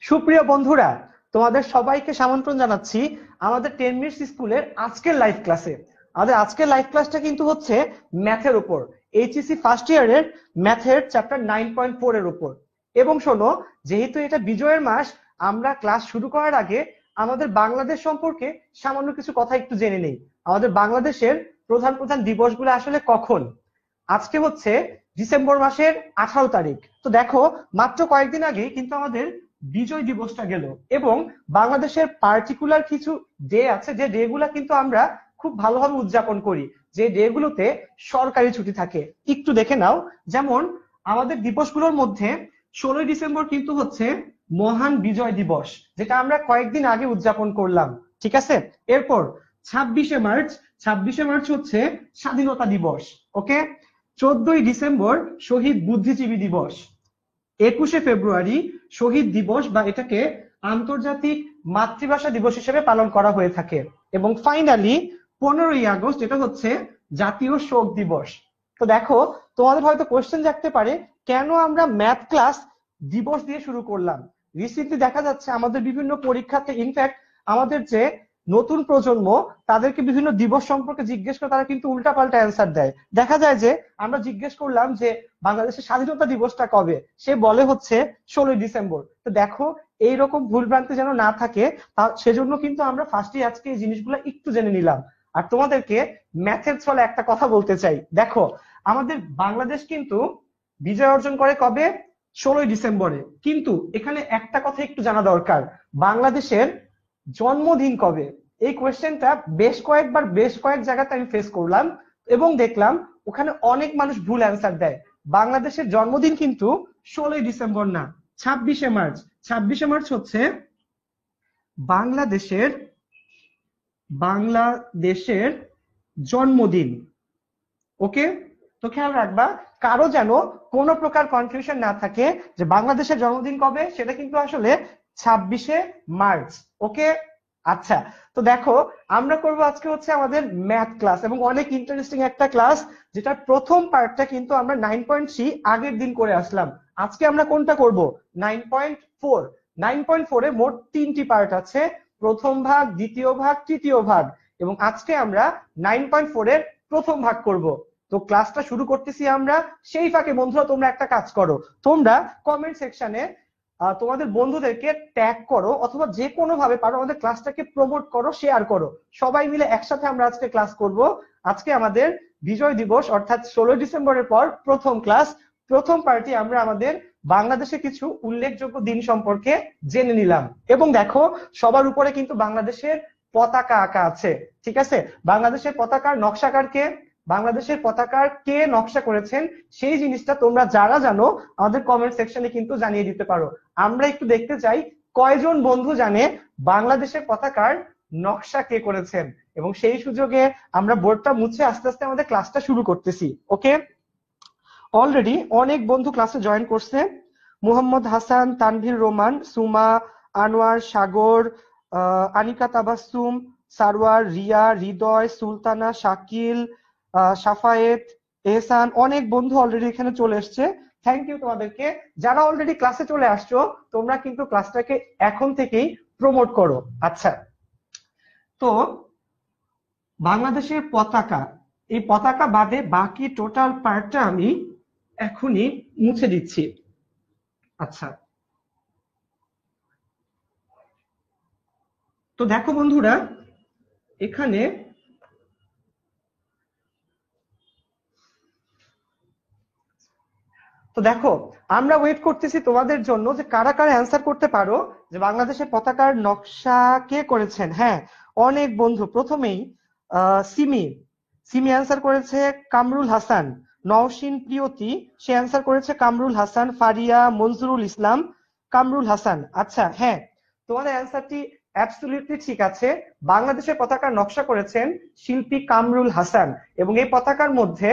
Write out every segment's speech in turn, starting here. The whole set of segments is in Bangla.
সুপ্রিয় বন্ধুরা, তোমাদের সবাইকে আমন্ত্রণ জানাচ্ছি আমাদের 10 মিনিটস স্কুলের আজকের লাইভ ক্লাসে। আমাদের আজকের লাইভ ক্লাসটা কিন্তু হচ্ছে ম্যাথের উপর, এইচএসসি ফার্স্ট ইয়ারের ম্যাথের চ্যাপ্টার 9.4 এর উপর। এবং শোনো, যেহেতু এটা বিজয়ের মাস, আমরা ক্লাস শুরু করার আগে আমাদের বাংলাদেশ সম্পর্কে সামান্য কিছু কথা একটু জেনে নেই। আমাদের বাংলাদেশের প্রধান প্রধান দিবসগুলো আসলে কখন। আজকে হচ্ছে ডিসেম্বর মাসের 18 তারিখ। তো দেখো, মাত্র কয়েকদিন আগে কিন্তু আমাদের বিজয় দিবসটা গেল, এবং বাংলাদেশের পার্টিকুলার কিছু ডে আছে, যে ডে গুলা কিন্তু আমরা খুব ভালোভাবে উদযাপন করি, যে ডে গুলোতে সরকারি ছুটি থাকে। একটু দেখে নাও, যেমন আমাদের দিবসগুলোর মধ্যে 16ই ডিসেম্বর কিন্তু হচ্ছে মহান বিজয় দিবস, যেটা আমরা কয়েকদিন আগে উদযাপন করলাম। ঠিক আছে, এরপর 26শে মার্চ হচ্ছে স্বাধীনতা দিবস। ওকে, 14ই ডিসেম্বর শহীদ বুদ্ধিজীবী দিবস। 21শে ফেব্রুয়ারি শহীদ দিবস, বা এটাকে আন্তর্জাতিক মাতৃভাষা দিবস হিসেবে পালন করা হয়ে থাকে। এবং ফাইনালি 15ই আগস্ট, এটা হচ্ছে জাতীয় শোক দিবস। তো দেখো, তোমাদের হয়তো কোশ্চেন জাগতে পারে, কেন আমরা ম্যাথ ক্লাস দিবস দিয়ে শুরু করলাম। রিসেন্টলি দেখা যাচ্ছে আমাদের বিভিন্ন পরীক্ষাতে, ইনফ্যাক্ট আমাদের যে নতুন প্রজন্ম, তাদেরকে বিভিন্ন দিবস সম্পর্কে জিজ্ঞেস করে তারা কিন্তু উল্টাপাল্টা অ্যান্সার দেয়। দেখা যায় যে আমরা জিজ্ঞেস করলাম যে বাংলাদেশের স্বাধীনতা দিবসটা কবে, সে বলে হচ্ছে 16ই ডিসেম্বর। তো দেখো, এইরকম ভুলভ্রান্তি যেন না থাকে, সেজন্য কিন্তু আমরা ফার্স্টে আজকে এই জিনিসগুলো একটু জেনে নিলাম। আর তোমাদেরকে ম্যাথের ছলে একটা কথা বলতে চাই। দেখো, আমাদের বাংলাদেশ কিন্তু বিজয় অর্জন করে কবে? 16ই ডিসেম্বরে। কিন্তু এখানে একটা কথা একটু জানা দরকার, বাংলাদেশের জন্মদিন কবে। এই কোয়েশ্চেনটা বেশ কয়েক জায়গাতে আমি ফেস করলাম, এবং দেখলাম ওখানে অনেক মানুষ ভুল অ্যান্সার দেয়। বাংলাদেশের জন্মদিন কিন্তু 16ই ডিসেম্বর না, 26শে মার্চ। 26শে মার্চ হচ্ছে বাংলাদেশের বাংলাদেশের জন্মদিন। ওকে, তো খেয়াল রাখবা, কারো যেন কোনো প্রকার কনফিউশন না থাকে যে বাংলাদেশের জন্মদিন কবে, সেটা কিন্তু আসলে 26শে মার্চ। ওকে, আচ্ছা। তো দেখো, আমরা করব আজকে হচ্ছে আমাদের ম্যাথ ক্লাস, এবং অনেক ইন্টারেস্টিং একটা ক্লাস, যেটার প্রথম পার্টটা কিন্তু আমরা 9.3 আগের দিন করে আসলাম। আজকে আমরা কোনটা করব? 9.4। 9.4-এ মোট 3টি পার্ট আছে, প্রথম ভাগ, দ্বিতীয় ভাগ, তৃতীয় ভাগ। এবং আজকে আমরা 9.4-এর প্রথম ভাগ করব। তো ক্লাসটা শুরু করতেছি আমরা। সেই ফাঁকে বন্ধুরা, তোমরা একটা কাজ করো, তোমরা কমেন্ট সেকশনে তোমাদের বন্ধুদেরকে ট্যাগ করো, অথবা যে কোনো ভাবে পারো আমাদের ক্লাসটাকে প্রমোট করো, শেয়ার করো। সবাই মিলে একসাথে আমরা আজকে ক্লাস করব। আজকে আমাদের বিজয় দিবস, অর্থাৎ 16 ডিসেম্বরের পর প্রথম ক্লাস। প্রথম পার্টি আমরা আমাদের বাংলাদেশে কিছু উল্লেখযোগ্য দিন সম্পর্কে জেনে নিলাম। এবং দেখো, সবার উপরে কিন্তু বাংলাদেশের পতাকা আঁকা আছে। ঠিক আছে, বাংলাদেশের পতাকার নকশাকারকে, বাংলাদেশের পতাকার কে নকশা করেছেন, সেই জিনিসটা তোমরা যারা জানো আমাদের কমেন্ট সেকশনে কিন্তু জানিয়ে দিতে পারো। আমরা একটু দেখতে চাই কয়জন বন্ধু জানে বাংলাদেশের পতাকার নকশা কে করেছেন। এবং সেই সুযোগে আমরা বোর্ডটা মুছে আস্তে আস্তে আমাদের ক্লাসটা শুরু করতেছি। ওকে, অলরেডি অনেক বন্ধু ক্লাসে জয়েন করছে। মুহাম্মদ হাসান, তানভীর রোমান, সুমা, আনোয়ার, সাগর, আনিকা তাবাসসুম, সারওয়ার, রিয়া, হৃদয়, সুলতানা, শাকিল, সাফায়েত, এহসান, অনেক বন্ধু অলরেডি এখানে চলে এসছে। থ্যাংক ইউ তোমাদেরকে। যারা অলরেডি ক্লাসে চলে আসছো, তোমরা কিন্তু ক্লাসটাকে এখন থেকেই প্রমোট করো। আচ্ছা, তো বাংলাদেশের পতাকা, এই পতাকা বাদে বাকি টোটাল পার্টটা আমি এখনই মুছে দিচ্ছি। আচ্ছা, তো দেখো বন্ধুরা, এখানে তো দেখো, আমরা ওয়েট করতেছি তোমাদের জন্য যে কারা কারা অ্যান্সার করতে পারো যে বাংলাদেশের পতাকার নকশা কে করেছেন। হ্যাঁ, অনেক বন্ধু। প্রথমেই সিমি সিমি অ্যান্সার করেছে কামরুল হাসান। নওশিন প্রিয়তি, সে অ্যান্সার করেছে কামরুল হাসান। ফারিয়া, মনজুরুল ইসলাম, কামরুল হাসান। আচ্ছা, হ্যাঁ, তোমাদের অ্যান্সারটি অ্যাবসলিউটলি ঠিক আছে। বাংলাদেশের পতাকার নকশা করেছেন শিল্পী কামরুল হাসান, এবং এই পতাকার মধ্যে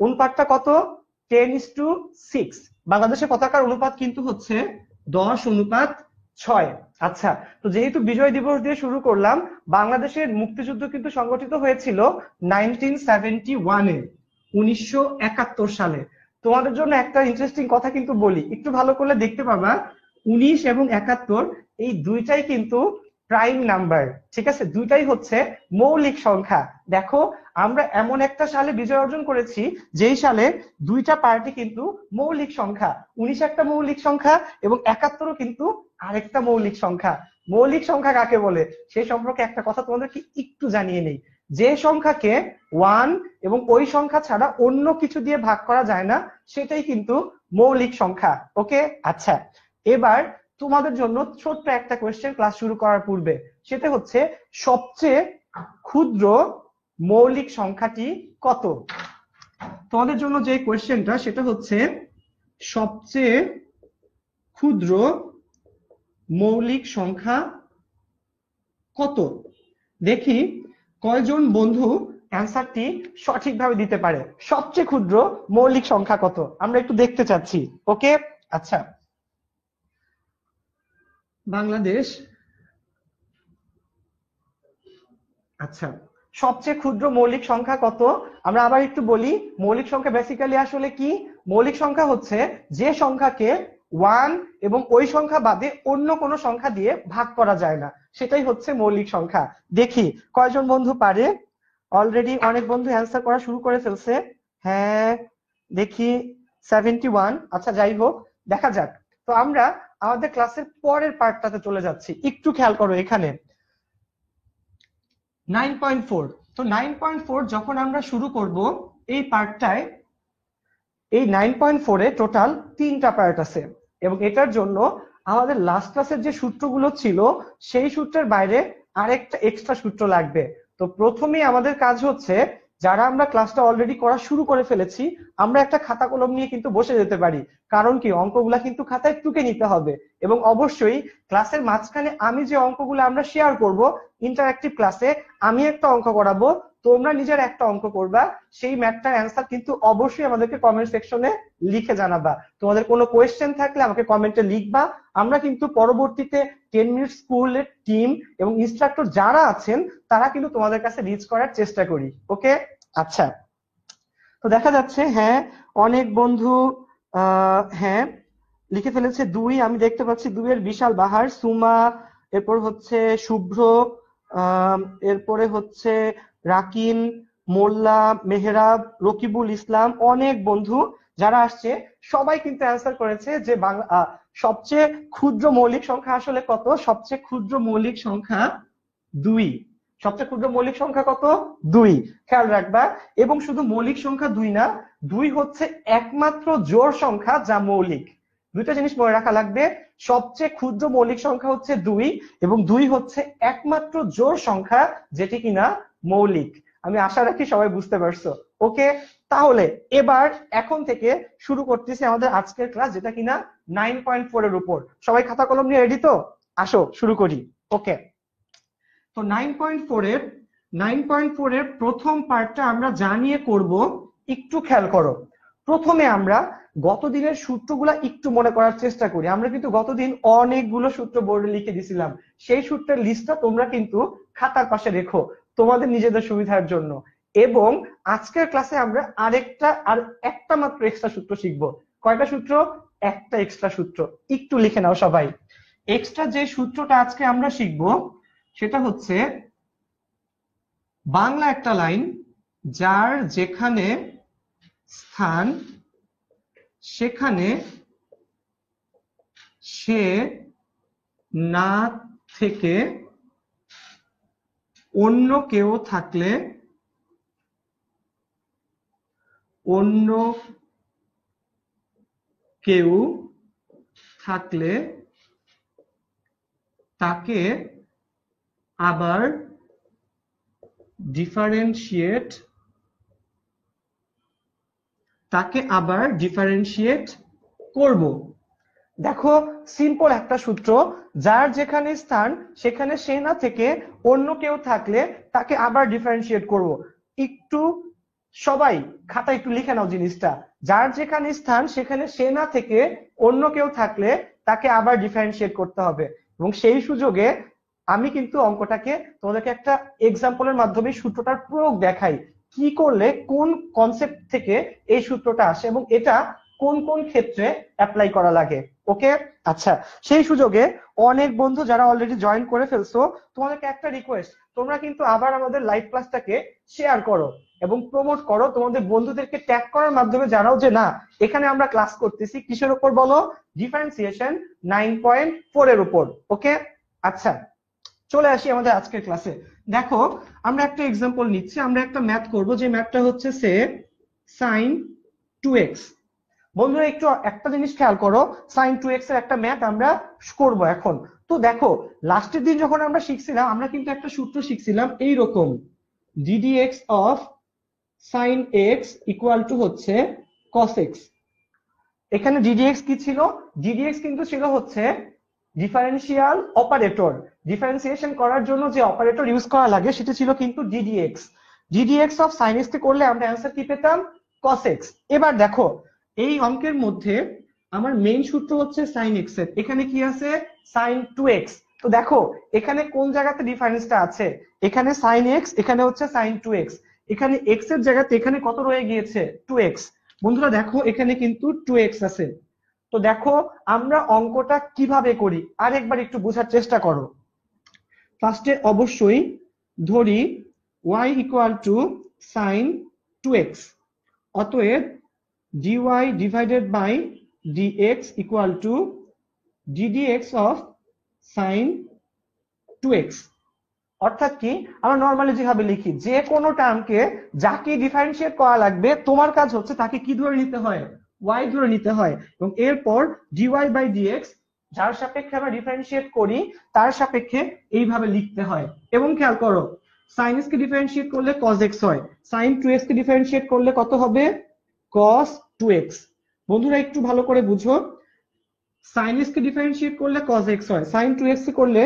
অনুপাতটা কত? 10:6। বাংলাদেশের পতাকার অনুপাত কিন্তু হচ্ছে 10:6। আচ্ছা, তো যেহেতু বিজয় দিবস দিয়ে শুরু করলাম, বাংলাদেশের মুক্তিযুদ্ধ কিন্তু সংগঠিত হয়েছিল 1971-এ, 1971 সালে। তোমাদের জন্য একটা ইন্টারেস্টিং কথা কিন্তু বলি, একটু ভালো করে দেখতে পাবা। 19 এবং 71 এই দুইটাই কিন্তু প্রাইম নাম্বার, ঠিক আছে, দুইটাই হচ্ছে মৌলিক সংখ্যা। দেখো আমরা এমন একটা সালে বিজয় অর্জন করেছি যেই সালে দুইটা পার্টি কিন্তু মৌলিক সংখ্যা, 19 একটা মৌলিক সংখ্যা এবং 71ও কিন্তু আরেকটা মৌলিক সংখ্যা। মৌলিক সংখ্যা কাকে বলে সেই সম্পর্কে একটা কথা তোমাদেরকে একটু জানিয়ে নেই। যে সংখ্যাকে 1 এবং ওই সংখ্যা ছাড়া অন্য কিছু দিয়ে ভাগ করা যায় না সেটাই কিন্তু মৌলিক সংখ্যা। ওকে, আচ্ছা এবার তোমাদের জন্য ছোট্ট একটা কোয়েশ্চেন ক্লাস শুরু করার পূর্বে, সেটা হচ্ছে সবচেয়ে ক্ষুদ্র মৌলিক সংখ্যাটি কত? তোমাদের জন্য যে কোয়েশ্চেনটা সেটা হচ্ছে সবচেয়ে ক্ষুদ্র মৌলিক সংখ্যা কত? দেখি কয়জন বন্ধু অ্যান্সারটি সঠিকভাবে দিতে পারে। সবচেয়ে ক্ষুদ্র মৌলিক সংখ্যা কত আমরা একটু দেখতে চাচ্ছি। ওকে, আচ্ছা বাংলাদেশ, আচ্ছা সবচেয়ে ক্ষুদ্র মৌলিক সংখ্যা কত? আমরা আবার একটু বলি, মৌলিক সংখ্যা বেসিক্যালি আসলে কি? মৌলিক সংখ্যা হচ্ছে যে সংখ্যাকে 1 এবং ওই সংখ্যা বাদে অন্য কোনো সংখ্যা দিয়ে ভাগ করা যায় না, সেটাই হচ্ছে মৌলিক সংখ্যা। দেখি কয়জন বন্ধু পারে। অলরেডি অনেক বন্ধু অ্যান্সার করা শুরু করে ফেলছে। হ্যাঁ দেখি 71। আচ্ছা যাই হোক, দেখা যাক। তো আমরা আমাদের ক্লাসের পরের পার্টটাতে চলে যাচ্ছি, একটু খেয়াল করো এখানে 9.4। তো 9.4 যখন আমরা শুরু করব এই পার্টটায়, এই 9.4 এ টোটাল 3টা পার্ট আছে এবং এটার জন্য আমাদের লাস্ট ক্লাসের যে সূত্রগুলো ছিল সেই সূত্রের বাইরে আরেকটা এক্সট্রা সূত্র লাগবে। তো প্রথমেই আমাদের কাজ হচ্ছে, যারা আমরা ক্লাসটা অলরেডি করা শুরু করে ফেলেছি আমরা একটা খাতা কলম নিয়ে কিন্তু বসে যেতে পারি, কারণ কি অঙ্কগুলা কিন্তু খাতায় টুকে নিতে হবে। এবং অবশ্যই ক্লাসের মাঝখানে আমি যে অঙ্কগুলো আমরা শেয়ার করব ইন্টারঅ্যাক্টিভ ক্লাসে, আমি একটা অঙ্ক করাবো, তোমরা নিজের একটা অঙ্ক করবা, সেই ম্যাথটার অ্যান্সার কিন্তু অবশ্যই আমাদেরকে কমেন্ট সেকশনে লিখে জানাবা। তোমাদের কোনো কোয়েশ্চেন থাকলে আমাকে কমেন্টে লিখবা। আমরা কিন্তু পরবর্তীতে 10 মিনিট স্কুলের টিম এবং ইনস্ট্রাক্টর যারা আছেন তারা কিন্তু তোমাদের কাছে রিচ করার চেষ্টা করি। ওকে, আচ্ছা তো দেখা যাচ্ছে হ্যাঁ অনেক বন্ধু হ্যাঁ লিখে ফেলেছে 2। আমি দেখতে পাচ্ছি 2 এর বিশাল বাহার, সুমা, এরপর হচ্ছে শুভ্র, এরপরে হচ্ছে রাকিন, মোল্লা, মেহরাব, রকিবুল ইসলাম, অনেক বন্ধু যারা আসছে সবাই কিন্তু অ্যান্সার করেছে যে সবচেয়ে ক্ষুদ্র মৌলিক সংখ্যা আসলে কত? সবচেয়ে ক্ষুদ্র মৌলিক সংখ্যা 2। সবচেয়ে ক্ষুদ্র মৌলিক সংখ্যা কত? 2। খেয়াল রাখবা। এবং শুধু মৌলিক সংখ্যা 2 না, 2 হচ্ছে একমাত্র জোড় সংখ্যা যা মৌলিক। দুইটা জিনিস মনে রাখা লাগবে, সবচেয়ে ক্ষুদ্র মৌলিক সংখ্যা হচ্ছে 2 এবং 2 হচ্ছে একমাত্র জোড় সংখ্যা যেটি কিনা মৌলিক। আমি আশা রাখি সবাই বুঝতে পারছো। ওকে, তাহলে এবার এখন থেকে শুরু করতেছি আমাদের আজকের ক্লাস, যেটা কিনা 9.4 এর উপর। সবাই খাতা কলম নিয়ে রেডি তো? আসো শুরু করি। ওকে, তো 9.4 এর প্রথম পার্টটা আমরা জানিয়ে করব, একটু খেয়াল করো। প্রথমে আমরা গতদিনের সূত্রগুলা একটু মনে করার চেষ্টা করি। আমরা কিন্তু গতদিন অনেকগুলো সূত্র বোর্ডে লিখে দিছিলাম, সেই সূত্রের লিস্টটা তোমরা কিন্তু খাতার পাশে রেখো তোমাদের নিজেদের সুবিধার জন্য। এবং আজকের ক্লাসে আমরা আর একটা মাত্র এক্সট্রা সূত্র শিখবো। কয়টা সূত্র? একটা এক্সট্রা সূত্র, একটু লিখে নাও সবাই। এক্সট্রা যে সূত্রটা আজকে আমরা শিখবো সেটা হচ্ছে বাংলা একটা লাইন, যার যেখানে স্থান সেখানে সে না থেকে অন্য কেউ থাকলে তাকে আবার ডিফারেন্সিয়েট করব। দেখো সিম্পল একটা সূত্র, যার যেখানে স্থান সেখানে সে না থেকে অন্য কেউ থাকলে তাকে আবার ডিফারেন্সিয়েট করব। একটু সবাই খাতা একটু লিখে নাও জিনিসটা, যার যেখানে স্থান সেখানে সে না থেকে অন্য কেউ থাকলে তাকে আবার ডিফারেন্সিয়েট করতে হবে। এবং সেই সুযোগে আমি কিন্তু অঙ্কটাকে তোমাদেরকে একটা এক্সাম্পলের মাধ্যমে সূত্রটার প্রয়োগ দেখাই, কি করলে কোন কনসেপ্ট থেকে এই সূত্রটা আসে এবং এটা কোন কোন ক্ষেত্রে অ্যাপ্লাই করা লাগে। ওকে। আচ্ছা, সেই সুযোগে অনেক বন্ধু যারা অলরেডি জয়েন করে ফেলছো, তোমাদেরকে একটা রিকোয়েস্ট, তোমরা কিন্তু আবার আমাদের লাইভ ক্লাসটাকে শেয়ার করো এবং প্রমোট করো, তোমাদের বন্ধুদেরকে ট্যাগ করার মাধ্যমে জানাও যে না, এখানে আমরা ক্লাস করতেছি কিসের উপর বলো, ডিফারেন্সিয়েশন 9.4 এর উপর। ওকে। আচ্ছা, চলে আসি আমাদের আজকের ক্লাসে। দেখো, আমরা একটা এক্সাম্পল নিচ্ছি, আমরা একটা ম্যাথ করব, যে ম্যাথটা হচ্ছে সে sin 2x। বন্ধুরা একটু একটা জিনিস খেয়াল করো, sin 2x এর একটা ম্যাথ আমরা করব এখন। তো দেখো, লাস্টের দিন যখন আমরা শিখছিলাম, আমরা কিন্তু একটা সূত্র শিখছিলাম এইরকম, ddx of sin x equal to হচ্ছে cos x। এখানে ddx কি ছিল? ddx কিন্তু ছিল হচ্ছে ডিফারেন্সিয়াল অপারেটর, ডিফারেন্সিয়েশন করার জন্য যে অপারেটর ইউজ করা লাগে সেটা ছিল কিন্তু ddx। ddx of sin x কে করলে আমরা অ্যান্সার কি পেতাম? cos x। এবার দেখো, এই অঙ্কের মধ্যে আমার মেইন সূত্র হচ্ছে sin x এর, এখানে কি আছে? sin 2x। তো দেখো এখানে কোন জায়গাতে ডিফারেন্সটা আছে, এখানে sin x, এখানে হচ্ছে sin 2x। এখানে x এর জায়গাতে এখানে কত রয়ে গিয়েছে? 2x। বন্ধুরা দেখো এখানে কিন্তু 2x আছে। তো দেখো আমরা অঙ্কটা কিভাবে করি আরেকবার একটু বোঝার চেষ্টা করো। ফার্স্টে অবশ্যই ধরি y equal two sin 2x, অতএব dy divided by dx equal to ddx of sin 2x। অর্থাৎ কি, আমরা নরমালি যেভাবে লিখি, যে কোনো টার্মকে যাকে ডিফারেন্সিয়েট করা লাগবে তোমার কাজ হচ্ছে তাকে কি ধরে নিতে হয়? y ধরে নিতে হয়, এবং এরপর dy বাই dx যার সাপেক্ষে আমরা ডিফারেন্সিয়েট করি তার সাপেক্ষে এইভাবে লিখতে হয়। এবং খেয়াল করো, sin x কে ডিফারেন্সিয়েট করলে cos x হয়, sin 2x কে ডিফারেন্সিয়েট করলে কত হবে? cos 2x। বন্ধুরা একটু ভালো করে বুঝো, sin x কে ডিফারেন্সিয়েট করলে cos x হয়, sin 2x কে করলে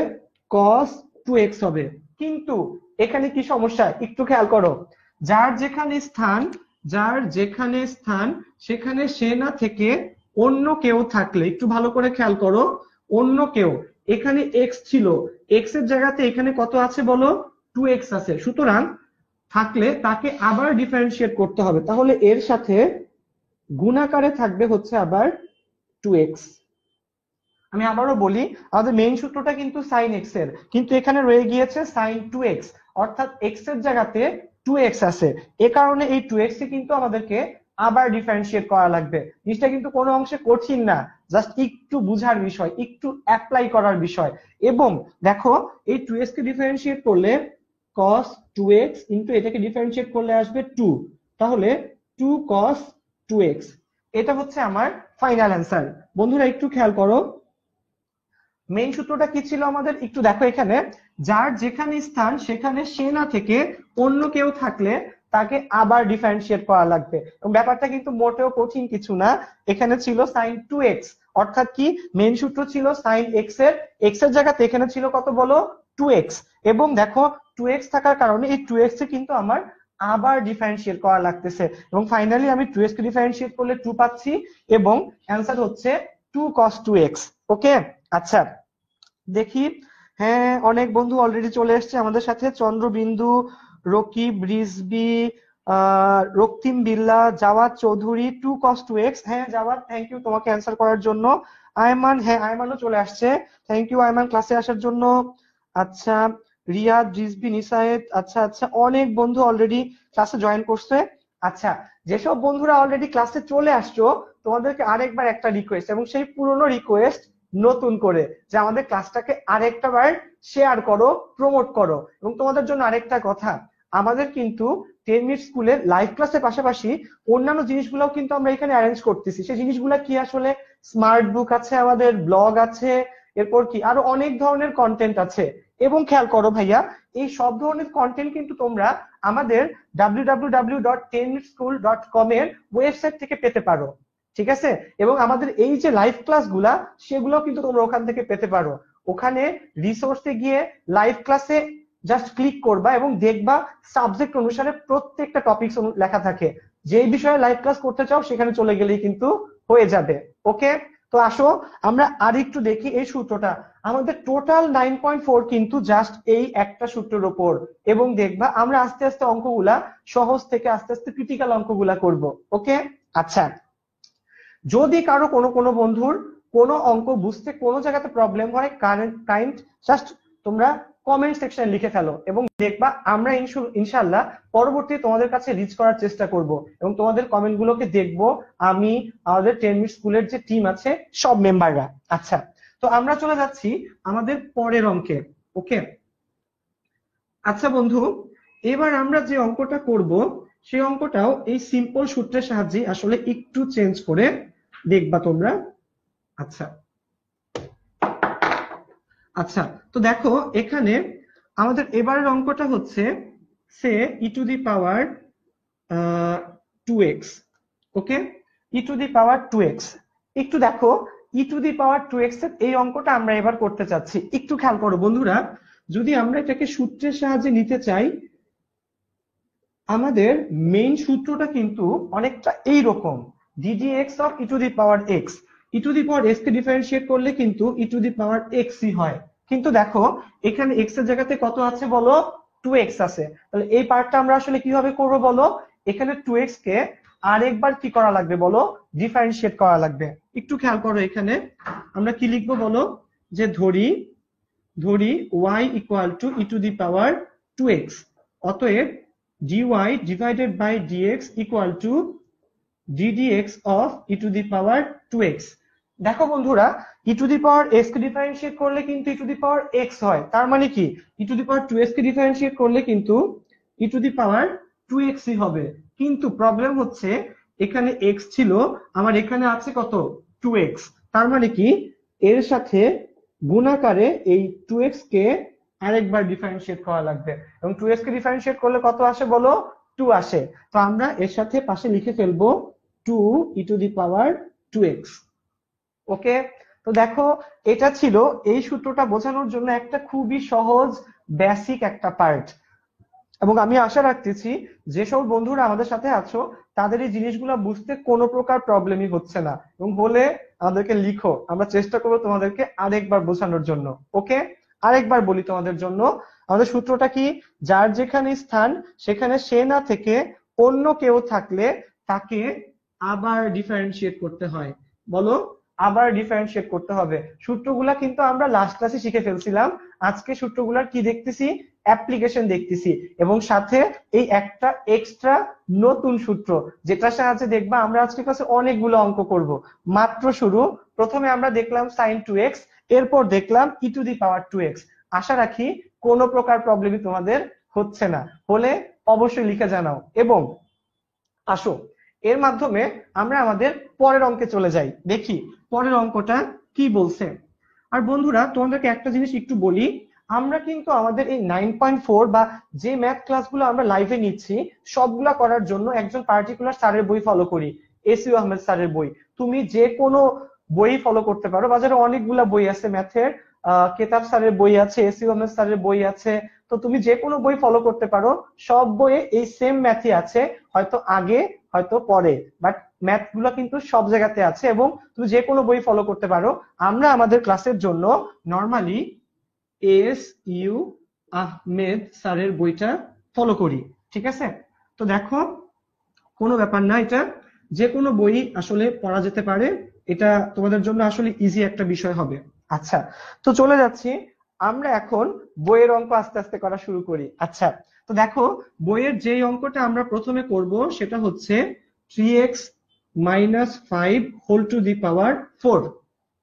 cos 2x হবে। কিন্তু এখানে কি সমস্যা একটু খেয়াল করো, যার যেখানে স্থান, যার যেখানে স্থান সেখানে সে না থেকে অন্য কেউ থাকলে, একটু ভালো করে খেয়াল করো, অন্য কেউ, এখানে x ছিল, x এর জায়গাতে এখানে কত আছে বলো? 2x আছে। সুতরাং থাকলে তাকে আবার ডিফারেন্সিয়েট করতে হবে, তাহলে এর সাথে গুণাকারে থাকবে হচ্ছে আবার 2x। আমি আবারও বলি, আমাদের মেইন সূত্রটা কিন্তু sin x এর, কিন্তু এখানে রয়ে গিয়েছে sin 2x, অর্থাৎ x এর জায়গাতে 2x আছে। এ কারণে এই 2x কে কিন্তু আমাদেরকে আবার ডিফারেন্সিয়েট করা লাগবে। জিনিসটা কিন্তু কোনো অংশে কঠিন না, জাস্ট একটু বুঝার বিষয়, একটু অ্যাপ্লাই করার বিষয়। এবং দেখো এই 2x কে ডিফারেন্সিয়েট করলে cos 2x ইনটু এটাকে ডিফারেন্সিয়েট করলে আসবে 2, তাহলে 2 cos 2x। এটা হচ্ছে আমার ফাইনাল অ্যান্সার। বন্ধুরা একটু খেয়াল করো, মেইন সূত্রটা কি ছিল আমাদের, একটু দেখো এখানে, যার যেখানে স্থান সেখানে সে না থেকে অন্য কেউ থাকলে তাকে আবার ডিফারেন্সিয়েট করা লাগবে। এবং ব্যাপারটা কিন্তু মোটেও কঠিন কিছু না, এখানে ছিল sin 2x, অর্থাৎ কি মেইন সূত্র ছিল sin x এর, x এর জায়গাতে এখানে ছিল কত বলো? 2x। এবং দেখো 2x থাকার কারণে এই 2x এ কিন্তু আমার আবার ডিফারেন্সিয়েট করা লাগতেছে, এবং ফাইনালি আমি 2x কে ডিফারেন্সিয়েট করলে 2 পাচ্ছি, এবং অ্যান্সার হচ্ছে 2 cos 2x। ওকে। আচ্ছা দেখি, হ্যাঁ অনেক বন্ধু অলরেডি চলে এসেছে আমাদের সাথে, চন্দ্রবিন্দু, রকিব, রিজবি, রক্তিম বিল্লা, জাওয়াদ চৌধুরী, 2 cos 2x। হ্যাঁ জাওয়াদ, থ্যাংক ইউ তোমাকে অ্যান্সার করার জন্য। আয়মান, হ্যাঁ আয়মানও চলে আসছে, থ্যাংক ইউ আয়মান ক্লাসে আসার জন্য। আচ্ছা রিয়াদ, রিজবি, নিসায়েত, আচ্ছা আচ্ছা অনেক বন্ধু অলরেডি ক্লাসে জয়েন করছে। আচ্ছা, যেসব বন্ধুরা অলরেডি ক্লাসে চলে আসছো তোমাদেরকে আরেকবার একটা রিকোয়েস্ট, এবং সেই পুরনো রিকোয়েস্ট নতুন করে, যে আমাদের ক্লাসটাকে আরেকটা বার শেয়ার করো, প্রমোট করো। এবং তোমাদের জন্য আরেকটা কথা, আমাদের কিন্তু 10 মিনিট স্কুলের লাইভ ক্লাসের পাশাপাশি অন্যান্য জিনিসগুলোও কিন্তু আমরা এখানে অ্যারেঞ্জ করতেছি। সেই জিনিসগুলো কি আসলে, স্মার্ট বুক আছে, আমাদের ব্লগ আছে, এরপর কি আরো অনেক ধরনের কন্টেন্ট আছে। এবং খেয়াল করো ভাইয়া, এই সব ধরনের কন্টেন্ট কিন্তু তোমরা আমাদের www.10minuteschool.com এর ওয়েবসাইট থেকে পেতে পারো, ঠিক আছে? এবং আমাদের এই যে লাইভ ক্লাসগুলা সেগুলো কিন্তু তোমরা ওখান থেকে পেতে পারো। ওখানে রিসোর্সে গিয়ে লাইভ ক্লাসে জাস্ট ক্লিক করবা এবং দেখবা সাবজেক্ট অনুসারে প্রত্যেকটা টপিকস লেখা থাকে, যেই বিষয়ে লাইভ ক্লাস করতে চাও সেখানে চলে গেলেই কিন্তু হয়ে যাবে। ওকে, তো আসো আমরা আরেকটু দেখি এই সূত্রটা। আমাদের টোটাল 9.4 কিন্তু জাস্ট এই একটা সূত্রের উপর, এবং দেখবা আমরা আস্তে আস্তে অঙ্কগুলা সহজ থেকে আস্তে আস্তে ক্রিটিক্যাল অঙ্কগুলা করব। ওকে। আচ্ছা, যদি কারো কোনো বন্ধুর কোনো অঙ্ক বুঝতে কোনো জায়গাতে প্রবলেম হয় কাইন্ড জাস্ট তোমরা কমেন্ট সেকশনে লিখে ফেলো, এবং দেখবা আমরা ইনশাআল্লাহ পরবর্তী তোমাদের কাছে রিচ করার চেষ্টা করব, এবং তোমাদের কমেন্ট গুলোকে দেখবো আমি, আমাদের 10 মিনিট স্কুলের যে টিম আছে সব মেম্বাররা। আচ্ছা, তো আমরা চলে যাচ্ছি আমাদের পরের অঙ্কে। ওকে, আচ্ছা বন্ধু, এবার আমরা যে অঙ্কটা করব সেই অঙ্কটাও এই সিম্পল সূত্রের সাহায্যে আসলে একটু চেঞ্জ করে দেখবা তোমরা। আচ্ছা আচ্ছা, তো দেখো এখানে আমাদের এবারের অঙ্কটা হচ্ছে সে ই to the power 2x। Okay, E to the power 2x। একটু দেখো, e to the power 2x এর এই অঙ্কটা আমরা এবার করতে চাচ্ছি। একটু খেয়াল করো বন্ধুরা, যদি আমরা এটাকে সূত্রের সাহায্যে নিতে চাই, আমাদের মেইন সূত্রটা কিন্তু অনেকটা এইরকম, ddx of e to the power x। E to the power x K differentiate করলে কিন্তু e to the power x ই হয়। কিন্তু দেখো এখানে x এর জায়গাতে কত আছে বলো, 2x আছে। তাহলে এই পার্টটা আমরা আসলে কিভাবে করব বলো, এখানে 2x কে আরেকবার কি করা লাগবে বলো, ডিফারেন্সিয়েট করা লাগবে। একটু খেয়াল করো, এখানে আমরা কি লিখবো বলো, যে ধরি y equal two E to the power 2x, অতএব dy divided by dx equal to ddx of e to the power 2x। দেখো বন্ধুরা, e to the power x K differentiate করলে কিন্তু e to the power x হয়, তার মানে কি e to the power 2x K differentiate করলে কিন্তু e to the power 2x ই হবে। কিন্তু প্রবলেম হচ্ছে এখানে x ছিল, আমার এখানে আছে কত, 2x। তার মানে কি এর সাথে গুণাকারে এই 2x কে আরেকবার ডিফারেন্সিয়েট করা লাগবে, এবং 2x কে ডিফারেন্সিয়েট করলে কত আসে বলো, 2 আসে। তো আমরা এর সাথে পাশে লিখে ফেলবো 2 ই টু দি পাওয়ার 2x। ওকে, তো দেখো এটা ছিল এই সূত্রটা বোঝানোর জন্য একটা খুবই সহজ বেসিক একটা পার্ট, এবং আমি আশা রাখতেছি যেসব বন্ধুরা আমাদের সাথে আছো তাদের এই জিনিসগুলো বুঝতে কোনো প্রকার প্রবলেমই হচ্ছে না, এবং বলে আমাদেরকে লিখো, আমরা চেষ্টা করবো তোমাদেরকে আরেকবার বোঝানোর জন্য। ওকে, আরেকবার বলি তোমাদের জন্য, আমাদের সূত্রটা কি, যার যেখানে স্থান সেখানে সে না থেকে অন্য কেউ থাকলে তাকে আবার ডিফারেন্সিয়েট করতে হয়। বলো, আবার ডিফারেন্সিয়েট করতে হবে। সূত্রগুলা কিন্তু আমরা লাস্ট ক্লাসে শিখে ফেলছিলাম, আজকে সূত্রগুলার কি দেখতেছি, অ্যাপ্লিকেশন দেখতেছি, এবং সাথে এই একটা এক্সট্রা নতুন সূত্র যেটার সাহায্যে দেখবা আমরা আজকে ক্লাসে অনেকগুলো অঙ্ক করব। মাত্র শুরু, প্রথমে আমরা দেখলাম sin 2x, এরপর দেখলাম ই টু দি পাওয়ার 2x। আশা রাখি কোনো প্রকার প্রবলেমই তোমাদের হচ্ছে না, হলে অবশ্যই লিখে জানাও। এবং আসো এর মাধ্যমে আমরা আমাদের পরের অঙ্কে চলে যাই, দেখি পরের অঙ্কটা কি বলছে। আর বন্ধুরা তোমাদেরকে একটা জিনিস একটু বলি, আমরা কিন্তু আমাদের এই 9.4 বা যে ম্যাথ ক্লাসগুলো আমরা লাইভে নিচ্ছি সবগুলা করার জন্য একজন পার্টিকুলার স্যারের বই ফলো করি, এসইউ আহমেদ স্যারের বই। তুমি যে কোনো বই ফলো করতে পারো, বাজারে অনেকগুলা বই আছে ম্যাথের, কেতাব স্যারের বই আছে, এসইউ আহমেদ স্যারের বই আছে, তো তুমি যে কোনো বই ফলো করতে পারো, সব বইয়ে এই সেম ম্যাথই আছে, হয়তো আগে হয়তো পরে, বাট ম্যাথ গুলো কিন্তু সব জায়গাতে আছে, এবং তুমি যে কোনো বই ফলো করতে পারো। আমরা আমাদের ক্লাসের জন্য নর্মালি এস ইউ আহমেদ স্যারের বইটা ফলো করি, ঠিক আছে? তো দেখো কোনো ব্যাপার না, এটা যে কোনো বই আসলে পড়া যেতে পারে, এটা তোমাদের জন্য আসলে ইজি একটা বিষয় হবে। আচ্ছা, তো চলে যাচ্ছি আমরা এখন বইয়ের অঙ্ক আস্তে আস্তে করা শুরু করি। আচ্ছা, তো দেখো বইয়ের যে অঙ্কটা আমরা প্রথমে করব সেটা হচ্ছে 3x minus 5 whole to the power 4।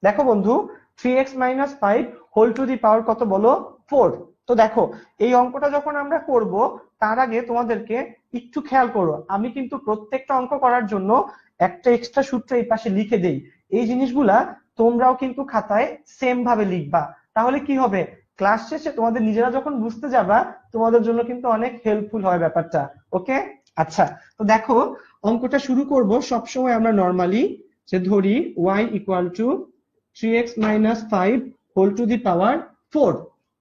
দেখো বন্ধু, 3x minus 5 whole to the power কত বলো, 4। তো দেখো এই অঙ্কটা যখন আমরা করব তার আগে তোমাদেরকে একটু খেয়াল করো, আমি কিন্তু প্রত্যেকটা অঙ্ক করার জন্য একটা এক্সট্রা সূত্র এই পাশে লিখে দেই। এই জিনিসগুলা তোমরাও কিন্তু খাতায় সেম ভাবে লিখবা, তাহলে কি হবে, ক্লাস শেষে তোমাদের নিজেরা যখন বুঝতে যাবা তোমাদের জন্য কিন্তু অনেক হেল্পফুল হয় ব্যাপারটা। ওকে, আচ্ছা, তো দেখো অঙ্কটা শুরু করব সবসময় আমরা নর্মালি, যে ধরি y equal two 3x minus 5 whole to the power 4।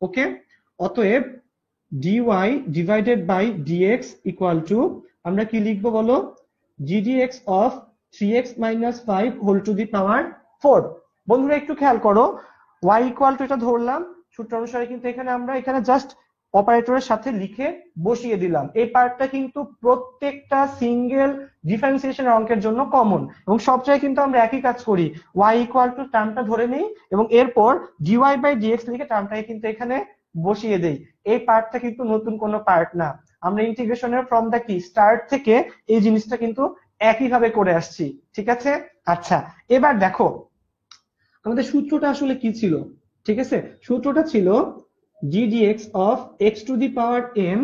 ওকে, অতএব dy divided by dx equal to, আমরা কি লিখবো বলো, gdx of 3x minus 5 whole to the power 4। বন্ধুরা একটু খেয়াল করো, y ইকুয়াল টু এটা ধরলাম, সূত্র অনুসারে কিন্তু এখানে আমরা এখানে জাস্ট অপারেটরের সাথে লিখে বসিয়ে দিলাম। এই পার্টটা কিন্তু প্রত্যেকটা সিঙ্গেল ডিফারেন্সিয়েশন অঙ্কের জন্য কমন, এবং সব জায়গায় কিন্তু আমরা একই কাজ করি, y ইকুয়াল টু টার্মটা ধরে নিই এবং এরপর dy বাই dx লিখে টার্মটাকে কিন্তু এখানে বসিয়ে দেই। এই পার্টটা কিন্তু নতুন কোনো পার্ট না, আমরা ইন্টিগ্রেশনের ফ্রম দা কি স্টার্ট থেকে এই জিনিসটা কিন্তু একইভাবে করে আসছি, ঠিক আছে। আচ্ছা, এবার দেখো আমাদের সূত্রটা আসলে কি ছিল, ঠিক আছে। সূত্রটা ছিল g dx of x to the power m,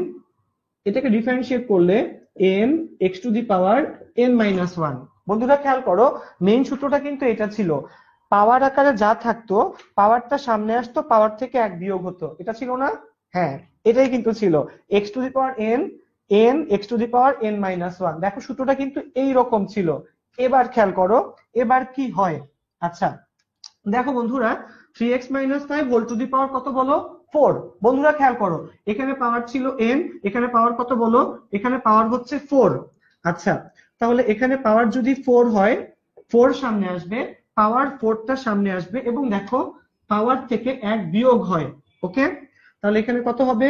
এটাকে ডিফারেন্সিয়েট করলে m x to the power n minus 1। বন্ধুরা খেয়াল করো, মেইন সূত্রটা কিন্তু এটা ছিল, পাওয়ার আকারে যা থাকতো পাওয়ারটা সামনে আসতো, পাওয়ার থেকে এক বিয়োগ হতো, এটা ছিল না? হ্যাঁ, এটাই কিন্তু ছিল x to the power n, n x to the power n minus 1। দেখো সূত্রটা কিন্তু এই রকম ছিল। এবার খেয়াল করো এবার কি হয়। আচ্ছা দেখো বন্ধুরা, 3x minus 5 whole to the power কত বলো? 4। বন্ধুরা খেয়াল করো, এখানে পাওয়ার ছিল n, এখানে পাওয়ার কত বলো? এখানে পাওয়ার হচ্ছে 4। আচ্ছা, তাহলে এখানে পাওয়ার যদি 4 হয়, 4 সামনে আসবে, পাওয়ার 4টা সামনে আসবে, এবং দেখো পাওয়ার থেকে 1 বিয়োগ হয়। ওকে, তাহলে এখানে কত হবে?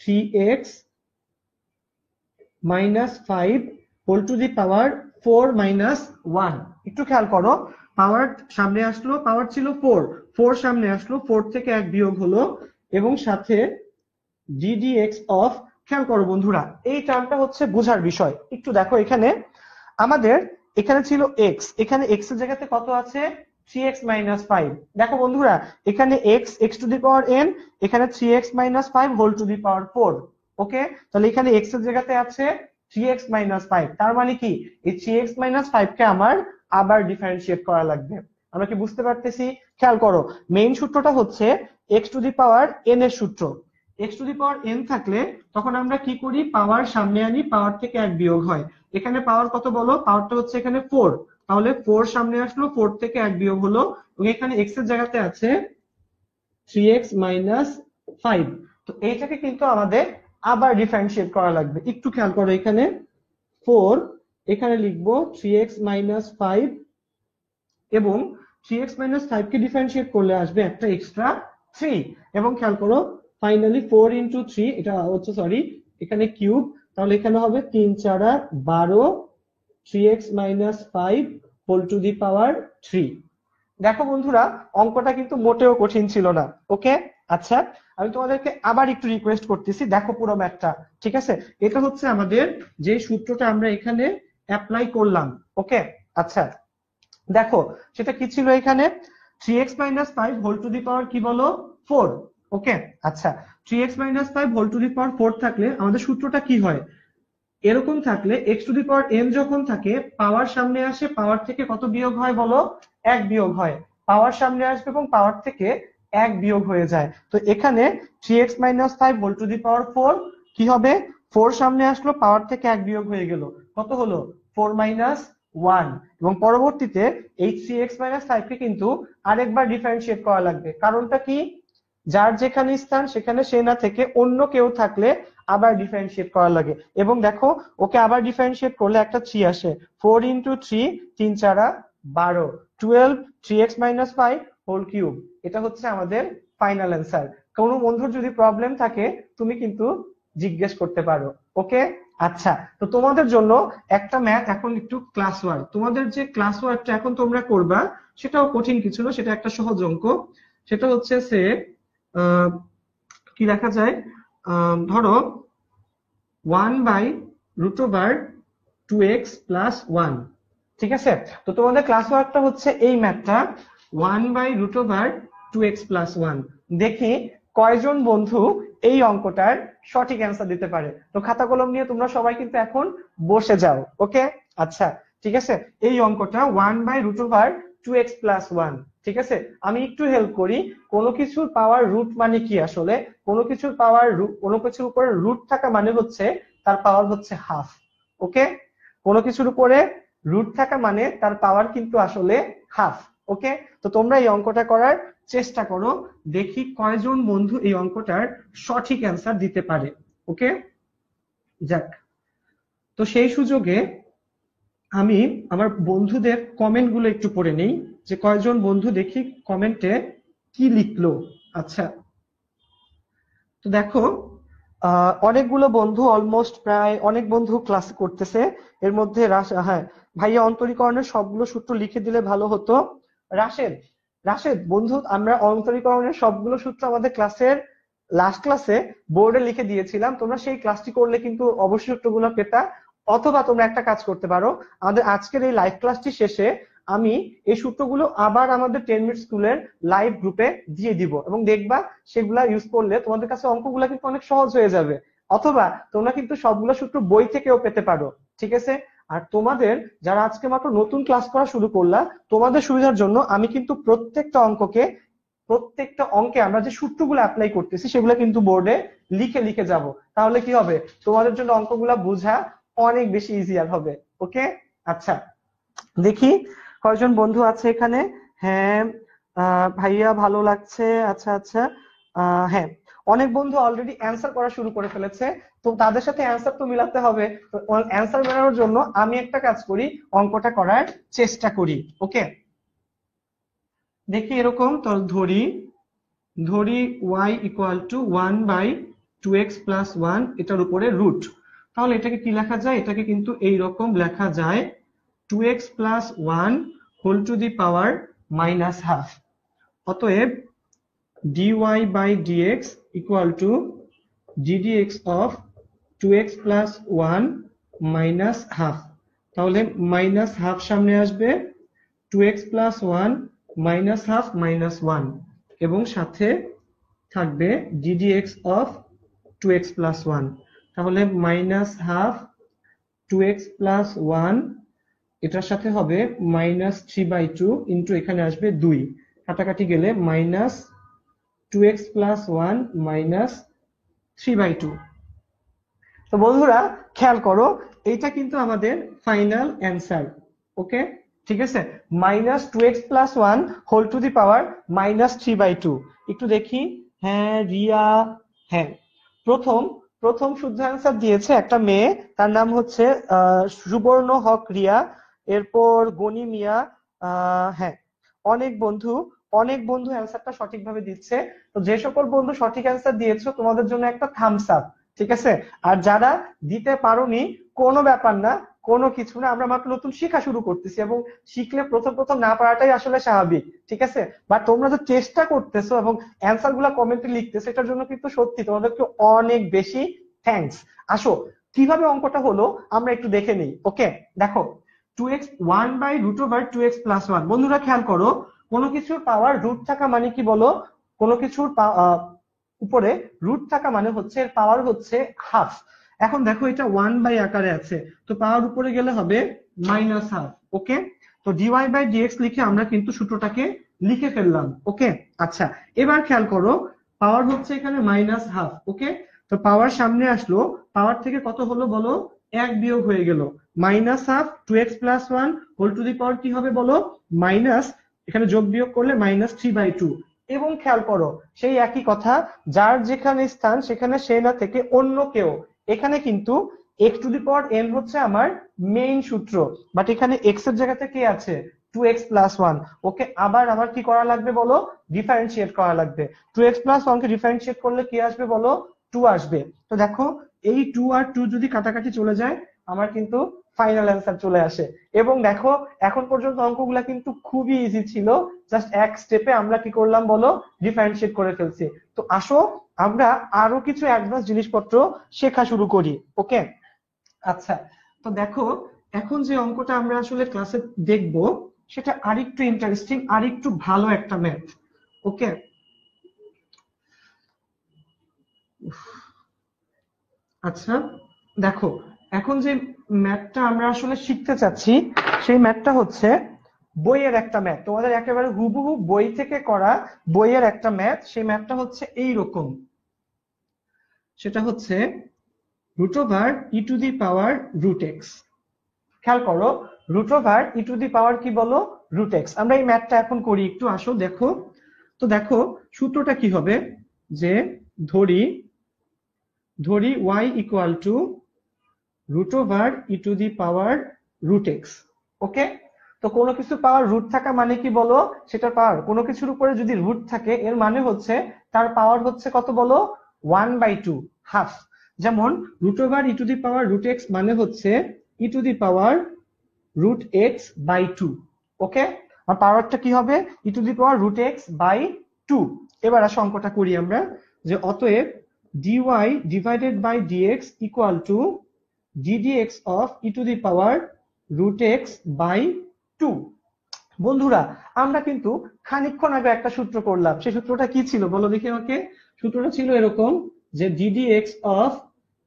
3x minus 5 whole to the power 4 minus 1। একটু খেয়াল করো, পাওয়ার সামনে আসলো, পাওয়ার ছিল 4, 4 সামনে আসলো, 4 থেকে 1 বিয়োগ হলো, এবং সাথে ddx অফ, খেয়াল করো বন্ধুরা এই টার্মটা হচ্ছে বোঝার বিষয়। একটু দেখো এখানে আমাদের এখানে ছিল x, এখানে x এর জায়গাতে কত আছে? 3x minus 5। দেখো বন্ধুরা এখানে x to the power n, এখানে 3x minus 5 whole to the power 4। Okay, তাহলে এখানে x এর জায়গাতে আছে 3x minus 5, তার মানে কি এই 3x minus 5 কে আমার আবার ডিফারেন্সিয়েট করা লাগবে। আমরা কি বুঝতে পারতেছি? খেয়াল করো, মেইন সূত্রটা হচ্ছে x to the power n এর সূত্র। x to the power n থাকলে তখন আমরা কি করি? পাওয়ার সামনে আনি, পাওয়ার থেকে 1 বিয়োগ হয়। এখানে পাওয়ার কত বলো? পাওয়ারটা হচ্ছে এখানে 4, তাহলে 4 সামনে আসলো, 4 থেকে 1 বিয়োগ হলো, এবং এখানে x এর জায়গাতে আছে 3x minus 5। তো এইটাকে কিন্তু আমাদের আবার ডিফারেন্সিয়েট করা লাগবে। একটু খেয়াল করো, এখানে 4, এখানে লিখবো 3x minus 5, এবং 3x minus 5 কে ডিফারেন্সিয়েট করলে আসবে একটা এক্সট্রা 3, এবং খেয়াল করো ফাইনালি 4 into 3, এটা হচ্ছে সরি এখানে কিউব, তাহলে এখানে হবে 3 4 12, 3x minus 5 whole to the power 3। দেখো বন্ধুরা অঙ্কটা কিন্তু মোটেও কঠিন ছিল না। ওকে, আচ্ছা আমি তোমাদেরকে আবার একটু রিকোয়েস্ট করতেছি, দেখো পুরো ম্যাথটা, ঠিক আছে। এটা হচ্ছে আমাদের যে সূত্রটা আমরা এখানে অ্যাপ্লাই করলাম। ওকে, আচ্ছা দেখো সেটা কি ছিল? এখানে 3x minus 5 whole to the power কি বলো? 4। ওকে, আচ্ছা 3x minus 5 whole to the power 4 থাকলে আমাদের সূত্রটা কি হয়? এরকম থাকলে x to the power n যখন থাকে, পাওয়ার সামনে আসে, পাওয়ার থেকে কত বিয়োগ হয় বলো? 1 বিয়োগ হয়। পাওয়ার সামনে আসবে এবং পাওয়ার থেকে 1 বিয়োগ হয়ে যায়। তো এখানে 3x minus 5 whole to the power 4 কি হবে? 4 সামনে আসলো, পাওয়ার থেকে 1 বিয়োগ হয়ে গেল, কত হলো? 4 minus 1। এবং পরবর্তীতে এই 3x minus 5 কে কিন্তু আরেকবার ডিফারেন্সিয়েট করা লাগবে। কারণটা কি? যার যেখানে স্থান সেখানে সে না থেকে অন্য কেউ থাকলে আবার ডিফারেন্সিয়েট করা লাগে। এবং দেখো ওকে আবার ডিফারেন্সিয়েট করলে একটা 3 আসে, 4 into 3, 3 4 12, 12 3x minus 5 whole cube. এটা হচ্ছে আমাদের ফাইনাল অ্যান্সার। কোনো বন্ধুর যদি প্রবলেম থাকে তুমি কিন্তু জিজ্ঞেস করতে পারো। ওকে, আচ্ছা তো তোমাদের জন্য একটা ম্যাথ এখন একটু ক্লাস ওয়ার্ক, তোমাদের যে ক্লাস ওয়ার্কটা এখন তোমরা করবা সেটাও কঠিন কিছু না, সেটা একটা সহজ অঙ্ক। সেটা হচ্ছে সে কি লেখা যায়, ধরো 1/√2x plus 1, ঠিক আছে। তো তোমাদের ক্লাস ওয়ার্কটা হচ্ছে এই ম্যাথটা 1/√2x plus 1। দেখি কয়জন বন্ধু এই অঙ্কটার সঠিক অ্যান্সার দিতে পারে। তো খাতা কলম নিয়ে তোমরা সবাই কিন্তু এখন বসে যাও। ওকে, আচ্ছা ঠিক আছে। এই অঙ্কটা 1/√2x plus 1, ঠিক আছে। আমি একটু হেল্প করি, কোনো কিছুর পাওয়ার রুট মানে কি? আসলে কোনো কিছুর পাওয়ার, কোনো কিছুর উপরে রুট থাকা মানে হচ্ছে তার পাওয়ার হচ্ছে হাফ। ওকে, কোনো কিছুর উপরে রুট থাকা মানে তার পাওয়ার কিন্তু আসলে হাফ। ওকে, তো তোমরা এই অঙ্কটা করার চেষ্টা করো, দেখি কয়জন বন্ধু এই অঙ্কটার সঠিক অ্যান্সার দিতে পারে। ওকে, যাক, তো সেই সুযোগে আমি আমার বন্ধুদের কমেন্ট গুলো একটু পড়ে নেই, যে কয়জন বন্ধু দেখি কমেন্টে কি লিখলো। আচ্ছা, তো দেখো অনেকগুলো বন্ধু অলমোস্ট প্রায় অনেক বন্ধু ক্লাস করতেছে। এর মধ্যে হ্যাঁ, ভাইয়া অন্তরীকরণের সবগুলো সূত্র লিখে দিলে ভালো হতো। রাশেদ, রাশেদ বন্ধু, আমরা অন্তরীকরণের সবগুলো সূত্র আমাদের ক্লাসের লাস্ট ক্লাসে বোর্ডে লিখে দিয়েছিলাম, তোমরা সেই ক্লাসটি করলে কিন্তু অবশ্যই সূত্রগুলো পেতা। অথবা তোমরা একটা কাজ করতে পারো, আমাদের আজকের এই লাইভ ক্লাসটি শেষে আমি এই সূত্রগুলো আবার আমাদের 10 মিনিট স্কুলের লাইভ গ্রুপে দিয়ে দিব, এবং দেখবা সেগুলা ইউজ করলে তোমাদের কাছে অঙ্কগুলা কিন্তু অনেক সহজ হয়ে যাবে। অথবা তোমরা কিন্তু সবগুলো সূত্র বই থেকেও পেতে পারো, ঠিক আছে? আর তোমাদের যারা আজকে মাত্র নতুন ক্লাস করা শুরু করলা, তোমাদের সুবিধার জন্য আমি কিন্তু প্রত্যেকটা অঙ্কে আমরা যে সূত্রগুলো অ্যাপ্লাই করতেছি সেগুলো কিন্তু বোর্ডে লিখে লিখে যাব। তাহলে কি হবে, তোমাদের জন্য অঙ্কগুলা বোঝা অনেক বেশি ইজিয়ার হবে। ওকে, আচ্ছা দেখি কয়জন বন্ধু আছে এখানে। হ্যাঁ, ভাইয়া ভালো লাগছে। আচ্ছা আচ্ছা, হ্যাঁ, অনেক বন্ধু অলরেডি অ্যান্সার করা শুরু করে ফেলেছে। তো তাদের সাথে অ্যান্সার তো মিলাতে হবে। তো অ্যান্সার মেলানোর জন্য আমি একটা কাজ করি, অঙ্কটা করার চেষ্টা করি। ওকে, দেখি এরকম তো ধরি, y ইকুয়াল টু 1/2x+1, এটার উপরে রুট। তাহলে এটাকে কি লেখা যায়, এটাকে কিন্তু এইরকম লেখা যায় 2x+1 হোল টু দি পাওয়ার -12। অতএব dy/dx equal to ddx of 2x+1 -12। তাহলে -12 সামনে আসবে, 2x+1 -12 -1, এবং সাথে থাকবে ddx অফ 2x+1। তাহলে -12 2x+1, এটার সাথে হবে -3/2 ইন্টু এখানে আসবে 2, কাটাকাটি গেলে -2x+1 -3/2। তো বন্ধুরা খেয়াল করো, এইটা কিন্তু আমাদের ফাইনাল অ্যান্সার। ওকে, ঠিক আছে, -2x+1 হোল টু দি পাওয়ার -3/2। একটু দেখি, হ্যাঁ রিয়া, হ্যাঁ প্রথম প্রথম শুদ্ধ অ্যান্সার দিয়েছে একটা মেয়ে, তার নাম হচ্ছে সুবর্ণ হক রিয়া। এরপর গনি মিয়া, হ্যাঁ অনেক বন্ধু অ্যান্সারটা সঠিকভাবে দিচ্ছে। তো যে সকল বন্ধু সঠিক অ্যান্সার দিয়েছো তোমাদের জন্য একটা থামস আপ, ঠিক আছে? আর যারা দিতে পারোনি, কোনো ব্যাপার না, কোনো কিছু না, আমরা মাত্র নতুন শেখা শুরু করতেছি, এবং শিখলে প্রথম প্রথম না পারাটাই আসলে স্বাভাবিক, ঠিক আছে? বাট তোমরা যে চেষ্টা করতেছো এবং অ্যান্সার গুলা কমেন্টে লিখতেছো, এটার জন্য কিন্তু সত্যি তোমাদেরকে অনেক বেশি থ্যাঙ্কস। আসো কিভাবে অঙ্কটা হলো আমরা একটু দেখে নিই। ওকে, দেখো 2x 1/√2x+1। বন্ধুরা খেয়াল করো, কোনো কিছুর পাওয়ার রুট থাকা মানে কি বলো? কোনো কিছুর উপরে রুট থাকা মানে হচ্ছে এর পাওয়ার হচ্ছে হাফ। এখন দেখো এটা 1 আকারে আছে, তো পাওয়ার উপরে গেলে হবে -12। ওকে, তো dy/dx লিখে আমরা কিন্তু সূত্রটাকে লিখে ফেললাম। ওকে, আচ্ছা এবার খেয়াল করো, পাওয়ার হচ্ছে এখানে -12। ওকে, তো পাওয়ার সামনে আসলো, পাওয়ার থেকে কত হলো বলো? 1 বিয়োগ হয়ে গেল, -12 2x+1 whole to the power কি হবে বলো? মাইনাস, এখানে যোগ বিয়োগ করলে -3/2। এবং খেয়াল করো সেই একই কথা, যার যেখানে স্থান সেখানে সে না থেকে অন্য কেউ। এখানে কিন্তু x⁴n হচ্ছে আমার মেইন সূত্র, বাট এখানে x এর জায়গাতে কি আছে? 2x+1। ওকে, আবার আমার কি করা লাগবে বলো? ডিফারেন্সিয়েট করা লাগবে। 2x+1 কে ডিফারেন্সিয়েট করলে কি আসবে বলো? 2 আসবে। তো দেখো এই 2 আর 2 যদি কাটাকাটি চলে যায়, আমার কিন্তু ফাইনাল অ্যান্সার চলে আসে। এবং দেখো এখন পর্যন্ত অঙ্কগুলা কিন্তু খুবই ইজি ছিল, জাস্ট এক স্টেপে আমরা কি করলাম বলো? ডিফারেন্সিয়েট করে ফেলছি। তো আসো আমরা আরো কিছু অ্যাডভান্স জিনিসপত্র শেখা শুরু করি। ওকে, আচ্ছা তো দেখো এখন যে অঙ্কটা আমরা আসলে ক্লাসে দেখব সেটা আরেকটু ইন্টারেস্টিং, আরেকটু ভালো একটা ম্যাথ। ওকে, আচ্ছা দেখো এখন যে ম্যাথটা আমরা আসলে শিখতে চাচ্ছি, সেই ম্যাথটা হচ্ছে বইয়ের একটা ম্যাথ, তোমাদের একেবারে হুবহু বই থেকে করা বইয়ের একটা ম্যাথ। সেই ম্যাথটা হচ্ছে এই রকম, সেটা হচ্ছে √e⁻√x। খেয়াল করো, √e⁻ কি বলো? √x। আমরা এই ম্যাথটা এখন করি একটু, আসো দেখো। তো দেখো সূত্রটা কি হবে, যে ধরি ধরি y ইকুয়াল টু √e⁻√x। ওকে, তো কোনো কিছু পাওয়ার রুট থাকা মানে কি বলো? সেটা পাওয়ার, কোনো কিছুর উপরে যদি রুট থাকে এর মানে হচ্ছে তার পাওয়ার হচ্ছে কত বলো? 1/2, হাফ। যেমন root over e to the power root x মানে হচ্ছে e to the power root x by two. Okay, আর পাওয়ারটা কি হবে? E to the power root x by two. এবার আসো অঙ্কটা করি আমরা, যে অতএব dy divided by dx equal to ddx of e to the power root x by two. বন্ধুরা আমরা কিন্তু খানিকক্ষণ আগে একটা সূত্র করলাম, সেই সূত্রটা কি ছিল বলো দেখি আমাকে। সূত্রটা ছিল এরকম যে ddx of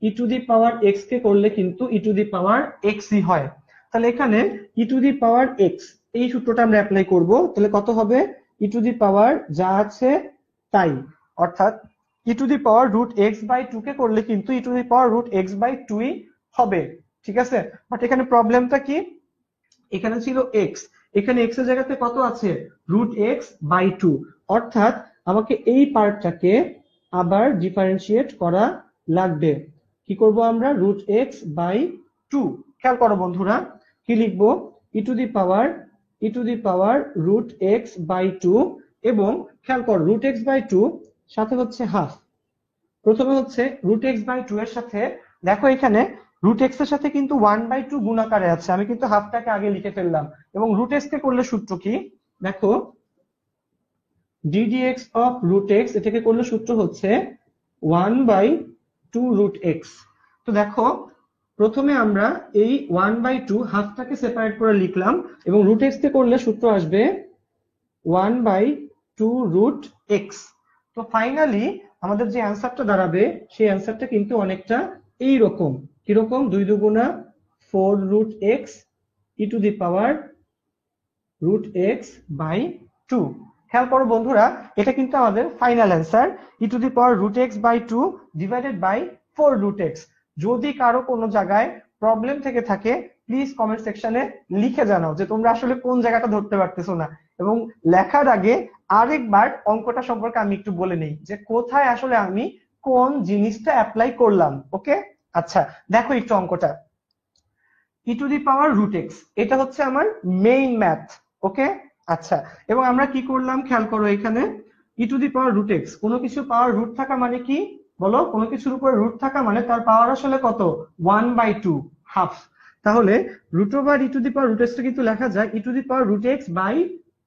e to the power x কে করলে কিন্তু ই টু দি পাওয়ার এক্সই হয়। তাহলে এখানে e to the power x, এই সূত্রটা আমরা অ্যাপ্লাই করব। তাহলে কত হবে? ই টু দি পাওয়ার যা আছে তাই, অর্থাৎ e to the power root x by two কে করলে কিন্তু e to the power root x by টুই হবে। ঠিক আছে, বাট এখানে প্রবলেমটা কি? এখানে ছিল এক্স, এখানে এক্স এর জায়গাতে কত আছে? Root x by two. অর্থাৎ আমাকে এই পার্টটাকে আবার ডিফারেন্সিয়েট করা লাগবে। কি করব আমরা? Root x by two. খেয়াল করো বন্ধুরা, কি লিখবো? E to the power root x by two, এবং খেয়াল করো রুট এক্স বাই টু সাথে হচ্ছে হাফ। প্রথমে হচ্ছে রুট এক্স বাই টু এর সাথে, দেখো এখানে রুট এক্স এর সাথে কিন্তু ওয়ান বাই টু গুণ আকারে আছে, আমি কিন্তু হাফটাকে আগে লিখে ফেললাম। এবং রুট এক্স কে করলে সূত্র কি? দেখো ddx অফ রুট এক্স, এটাকে করলে সূত্র হচ্ছে one by two root x. তো দেখো প্রথমে আমরা এই ওয়ান বাই টু হাফটাকে সেপারেট করে লিখলাম, এবং রুট এক্স কে করলে সূত্র আসবে one by two root x. তো ফাইনালি আমাদের যে অ্যান্সারটা দাঁড়াবে সেই অ্যান্সারটা কিন্তু অনেকটা এইরকম। কিরকম? 2 দুগুণা 4 root x e to the power root x by two. খেয়াল করো বন্ধুরা, এটা কিন্তু আমাদের final answer, e to the power root x by two divided by 4 root x. যদি কারো কোনো জায়গায় প্রবলেম থেকে থাকে প্লিজ কমেন্ট সেকশনে লিখে জানাও যে তোমরা আসলে কোন জায়গাটা ধরতে পারতেছো না। এবং লেখার আগে আরেকবার অঙ্কটা সম্পর্কে আমি একটু বলে নেই যে কোথায় আসলে আমি কোন জিনিসটা অ্যাপ্লাই করলাম। ওকে, আচ্ছা দেখো একটু অঙ্কটা। E to the power root x, এটা হচ্ছে আমার মেইন ম্যাথ। ওকে, আচ্ছা, এবং আমরা কি করলাম খেয়াল করো, এখানে e to the power root x, কোনো কিছু পাওয়ার রুট থাকা মানে কি বলো? কোনো কিছুর উপরে রুট থাকা মানে তার পাওয়ার আসলে কত? One by two, half. তাহলে root over e to the power root এক্সটা কিন্তু লেখা যায় e to the power root x by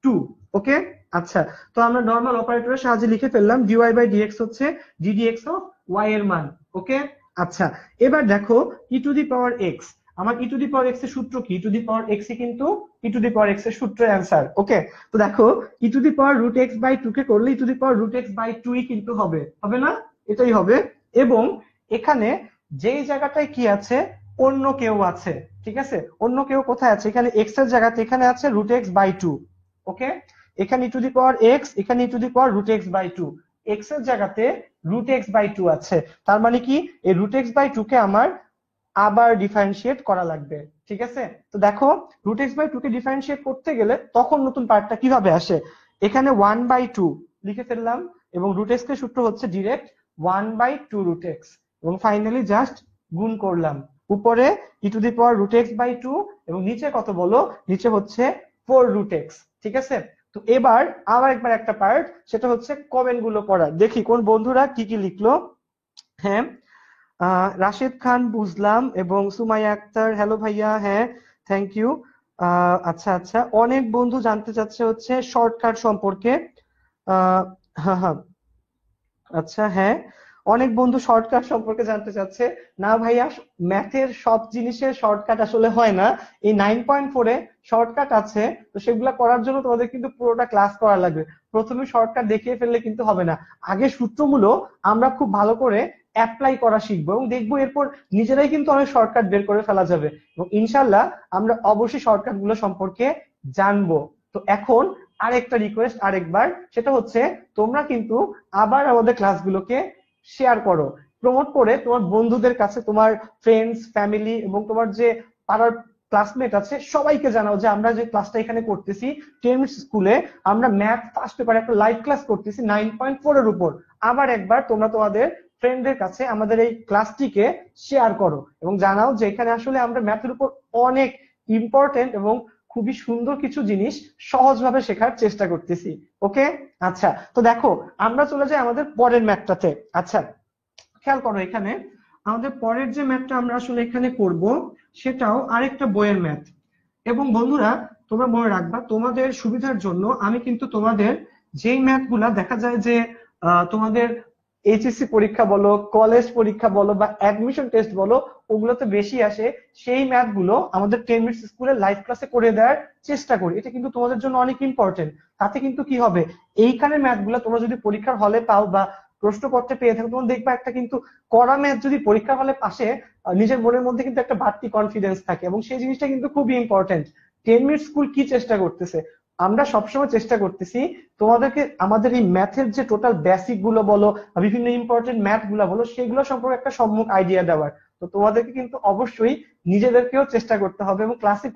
two. Okay, আচ্ছা, তো আমরা নর্মাল অপারেটরের সাহায্যে লিখে ফেললাম ডিওয়াই বাই ডিএক্স হচ্ছে ডিডিএক্স অফ ওয়াই এর মান। ওকে, আচ্ছা, এবার দেখো e to the power x, আমার ই টু দি পাওয়ার এক্স এর সূত্র কি? ই টু দি পাওয়ার এক্স কিন্তু e to the power x এর সূত্রের অ্যান্সার। ওকে, তো দেখো e to the power root x by two কে করলে e to the power root x by টুই কিন্তু হবে, হবে না? এটাই হবে। এবং এখানে যেই জায়গাটায় কি আছে? অন্য কেউ আছে। ঠিক আছে, অন্য কেউ কোথায় আছে? এখানে এক্স এর জায়গাতে এখানে আছে root x by two. Okay, এখানে e to the power x, এখানে e to the power root x by two. X এর জায়গাতে রুট এক্স বাই টু আছে, তার মানে কি এই রুট এক্স বাই টু কে আমার আবার ডিফারেন্সিয়েট করা লাগবে। ঠিক আছে, তো দেখো রুট এক্স বাই টু কে ডিফারেন্সিয়েট করতে গেলে তখন নতুন পার্টটা কিভাবে আসে? এখানে ওয়ান বাই টু লিখে ফেললাম, এবং রুট এক্স এর সূত্র হচ্ছে direct one by two root x, এবং ফাইনালি জাস্ট গুণ করলাম। উপরে e to the power root x by two, এবং নিচে কত বলো? নিচে হচ্ছে ফোর রুট এক্স। ঠিক আছে, তো এবার আবার একবার একটা পার্ট, সেটা হচ্ছে কমেন্ট গুলো পড়া। দেখি কোন বন্ধুরা কি কি লিখলো। হ্যাঁ, রাশেদ খান বুঝলাম, এবং সুমাইয়া আক্তার হ্যালো ভাইয়া, হ্যাঁ থ্যাংক ইউ। আচ্ছা আচ্ছা, অনেক বন্ধু জানতে চাচ্ছে হচ্ছে শর্টকাট সম্পর্কে। হ্যাঁ হ্যাঁ, আচ্ছা হ্যাঁ, অনেক বন্ধু শর্টকাট সম্পর্কে জানতে চাচ্ছে। না ভাইয়া, ম্যাথের সব জিনিসের শর্টকাট আসলে হয় না। এই 9.4-এ শর্টকাট আছে, তো সেগুলা করার জন্য তোমাদের কিন্তু পুরোটা ক্লাস করা লাগবে। প্রথমে শর্টকাট দেখিয়ে ফেললে কিন্তু হবে না, আগে সূত্রগুলো আমরা খুব ভালো করে অ্যাপ্লাই করা শিখবো, এবং দেখবো এরপর নিজেরাই কিন্তু অনেক শর্টকাট বের করে ফেলা যাবে, এবং ইনশাল্লাহ আমরা অবশ্যই শর্টকাট গুলো সম্পর্কে জানবো। তো এখন আরেকটা রিকোয়েস্ট আরেকবার, সেটা হচ্ছে তোমরা কিন্তু আবার আমাদের ক্লাসগুলোকে শেয়ার করো, প্রমোট করে তোমার বন্ধুদের কাছে, তোমার ফ্রেন্ডস ফ্যামিলি এবং তোমার যে পাড়ার ক্লাসমেট আছে সবাইকে জানাও যে আমরা যে ক্লাসটা এখানে করতেছি 10 মিনিট স্কুলে, আমরা ম্যাথ ফার্স্ট পেপারে একটা লাইভ ক্লাস করতেছি 9.4 এর উপর। আবার একবার তোমরা তোমাদের ফ্রেন্ডদের কাছে আমাদের এই ক্লাসটিকে শেয়ার করো, এবং জানাও যে এখানে আসলে আমরা ম্যাথের উপর অনেক ইম্পর্টেন্ট এবং খুবই সুন্দর কিছু জিনিস সহজভাবে শেখার চেষ্টা করতেছি। ওকে, আচ্ছা, তো দেখো আমরা চলে যাই আমাদের পরের ম্যাথটাতে। আচ্ছা, খেয়াল করো এখানে আমাদের পরের যে ম্যাথটা আমরা আসলে এখানে করব সেটাও আরেকটা বইয়ের ম্যাথ। এবং বন্ধুরা তোমরা মনে রাখবা তোমাদের সুবিধার জন্য আমি কিন্তু তোমাদের যেই ম্যাথগুলা দেখা যায় যে তোমাদের এইচএসসি পরীক্ষা বলো, কলেজ পরীক্ষা বলো বা অ্যাডমিশন টেস্ট বলো, ওগুলোতে বেশি আসে, সেই ম্যাথগুলো আমাদের 10 মিনিটস স্কুলে লাইভ ক্লাসে করে দেওয়ার চেষ্টা করি। এটা কিন্তু তোমাদের জন্য অনেক ইম্পর্টেন্ট। তাতে কিন্তু কি হবে, এইখানে ম্যাথগুলো তোমরা যদি পরীক্ষার হলে পাও বা প্রশ্নপত্রে পেয়ে থাকো, তোমরা দেখবা একটা কিন্তু কড়া ম্যাথ যদি পরীক্ষার হলে পাশে, নিজের মনের মধ্যে কিন্তু একটা বাড়তি কনফিডেন্স থাকে, এবং সেই জিনিসটা কিন্তু খুবই ইম্পর্টেন্ট। 10 মিনিট স্কুল কি চেষ্টা করতেছে, আমরা সবসময় চেষ্টা করতেছি তোমাদেরকে আমাদের এই ম্যাথের যে টোটাল বেসিক গুলো বলো, বিভিন্ন ইম্পর্টেন্ট ম্যাথ গুলো বলো, সেগুলো সম্পর্কে একটা সম্যক আইডিয়া দেওয়ার। তো তোমাদেরকে কিন্তু অবশ্যই নিজেদেরকেও চেষ্টা করতে হবে, এবং ক্লাসে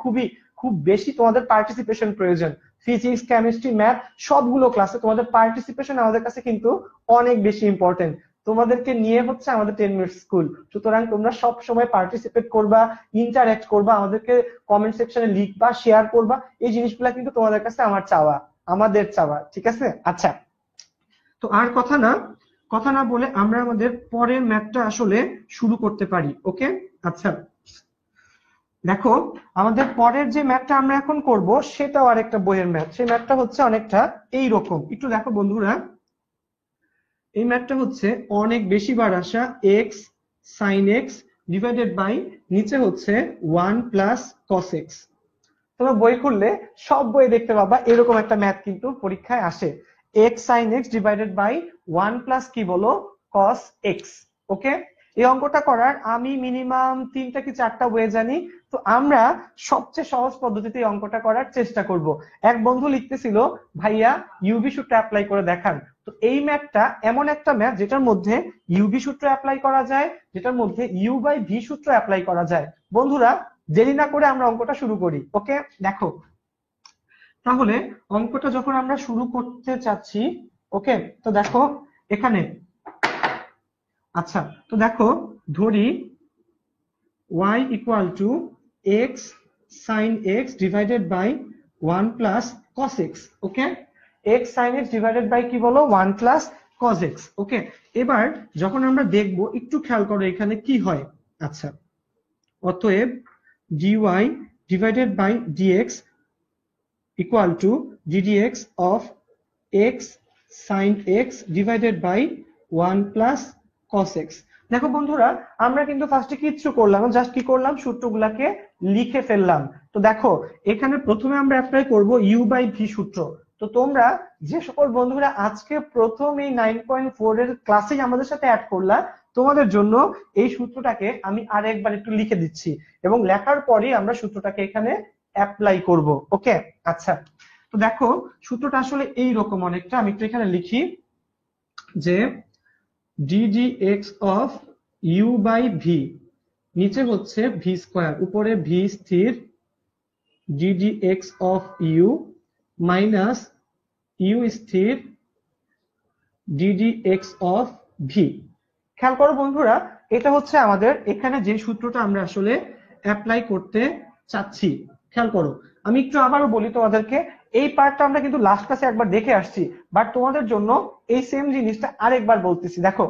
খুব বেশি তোমাদের পার্টিসিপেশন প্রয়োজন। ফিজিক্স, কেমিস্ট্রি, ম্যাথ সবগুলো ক্লাসে তোমাদের পার্টিসিপেশন আমাদের কাছে কিন্তু অনেক বেশি ইম্পর্টেন্ট। তোমাদেরকে নিয়ে হচ্ছে আমাদের 10 মিনিট স্কুল, সুতরাং তোমরা সব সময় পার্টিসিপেট করবা, ইন্টারঅ্যাক্ট করবা, আমাদেরকে কমেন্ট সেকশনে লিখবা, শেয়ার করবা। এই জিনিসগুলা কিন্তু তোমাদের কাছে আমাদের চাওয়া, ঠিক আছে? আচ্ছা, তো আর কথা না বলে আমরা আমাদের পরের ম্যাথটা আসলে শুরু করতে পারি। ওকে, আচ্ছা দেখো আমাদের পরের যে ম্যাথটা আমরা এখন করব সেটাও আরেকটা বইয়ের ম্যাথ। সেই ম্যাথটা হচ্ছে অনেকটা এইরকম, একটু দেখো বন্ধুরা। এই ম্যাথটা হচ্ছে অনেক বেশি বার আসা x sin x divided by নিচে হচ্ছে 1 প্লাস cos x। তোমরা বই খুললে সব বই দেখতে পাবা এরকম একটা ম্যাথ কিন্তু পরীক্ষায় আসে, x sin x divided by 1 plus কি বলো cos x। ওকে, এই অঙ্কটা করার আমি মিনিমাম 3টা কি 4টা ওয়ে জানি। তো আমরা সবচেয়ে সহজ পদ্ধতিতে এই অঙ্কটা করার চেষ্টা করব। এক বন্ধু লিখতেছিল ভাইয়া ইউভি সূত্র অ্যাপ্লাই করে দেখান। তো এই ম্যাথটা এমন একটা ম্যাথ যেটার মধ্যে ইউভি সূত্র অ্যাপ্লাই করা যায়, যেটার মধ্যে ইউ বাই ভি সূত্র অ্যাপ্লাই করা যায়। বন্ধুরা দেরি না করে আমরা অঙ্কটা শুরু করি। ওকে, দেখো তাহলে অঙ্কটা যখন আমরা শুরু করতে চাচ্ছি, ওকে, তো দেখো এখানে, আচ্ছা তো দেখো ধরি y equal to x sin x divided by 1 plus cos x। Okay, x sin x divided by কি বলো 1 প্লাস cos x। ওকে, এবার যখন আমরা দেখব একটু খেয়াল করো এখানে কি হয়। আচ্ছা, অতএব dy divided by dx equal to ddx of x sin x divided by 1 plus cos x। দেখো বন্ধুরা আমরা কিন্তু ফার্স্টে কিচ্ছু করলাম না, জাস্ট কি করলাম সূত্রগুলোকে লিখে ফেললাম। তো দেখো এখানে প্রথমে আমরা অ্যাপ্লাই করব ইউ বাই ভি সূত্র। তো তোমরা যে সকল বন্ধুরা আজকে প্রথম এই 9.4 এর ক্লাসে আমাদের সাথে অ্যাড করলা, তোমাদের জন্য এই সূত্রটাকে আমি আরেকবার একটু লিখে দিচ্ছি, এবং লেখার পরে আমরা সূত্রটাকে এখানে অ্যাপ্লাই করব। ওকে, আচ্ছা তো দেখো সূত্রটা আসলে এই রকম অনেকটা, আমি একটু এখানে লিখি যে ddx of u by v, নিচে হচ্ছে ভি স্কয়ার, উপরে ভি স্থির, ddx of u minus u স্থির ddx অফ ভি। খেয়াল করো বন্ধুরা, এটা হচ্ছে আমাদের এখানে যে সূত্রটা আমরা আসলে অ্যাপ্লাই করতে চাচ্ছি। খেয়াল করো, আমি একটু আবারও বলি তোমাদেরকে, এই পার্টটা আমরা কিন্তু লাস্ট ক্লাসে একবার দেখে আসছি, বাট তোমাদের জন্য এই সেম জিনিসটা আরেকবার বলতেছি। দেখো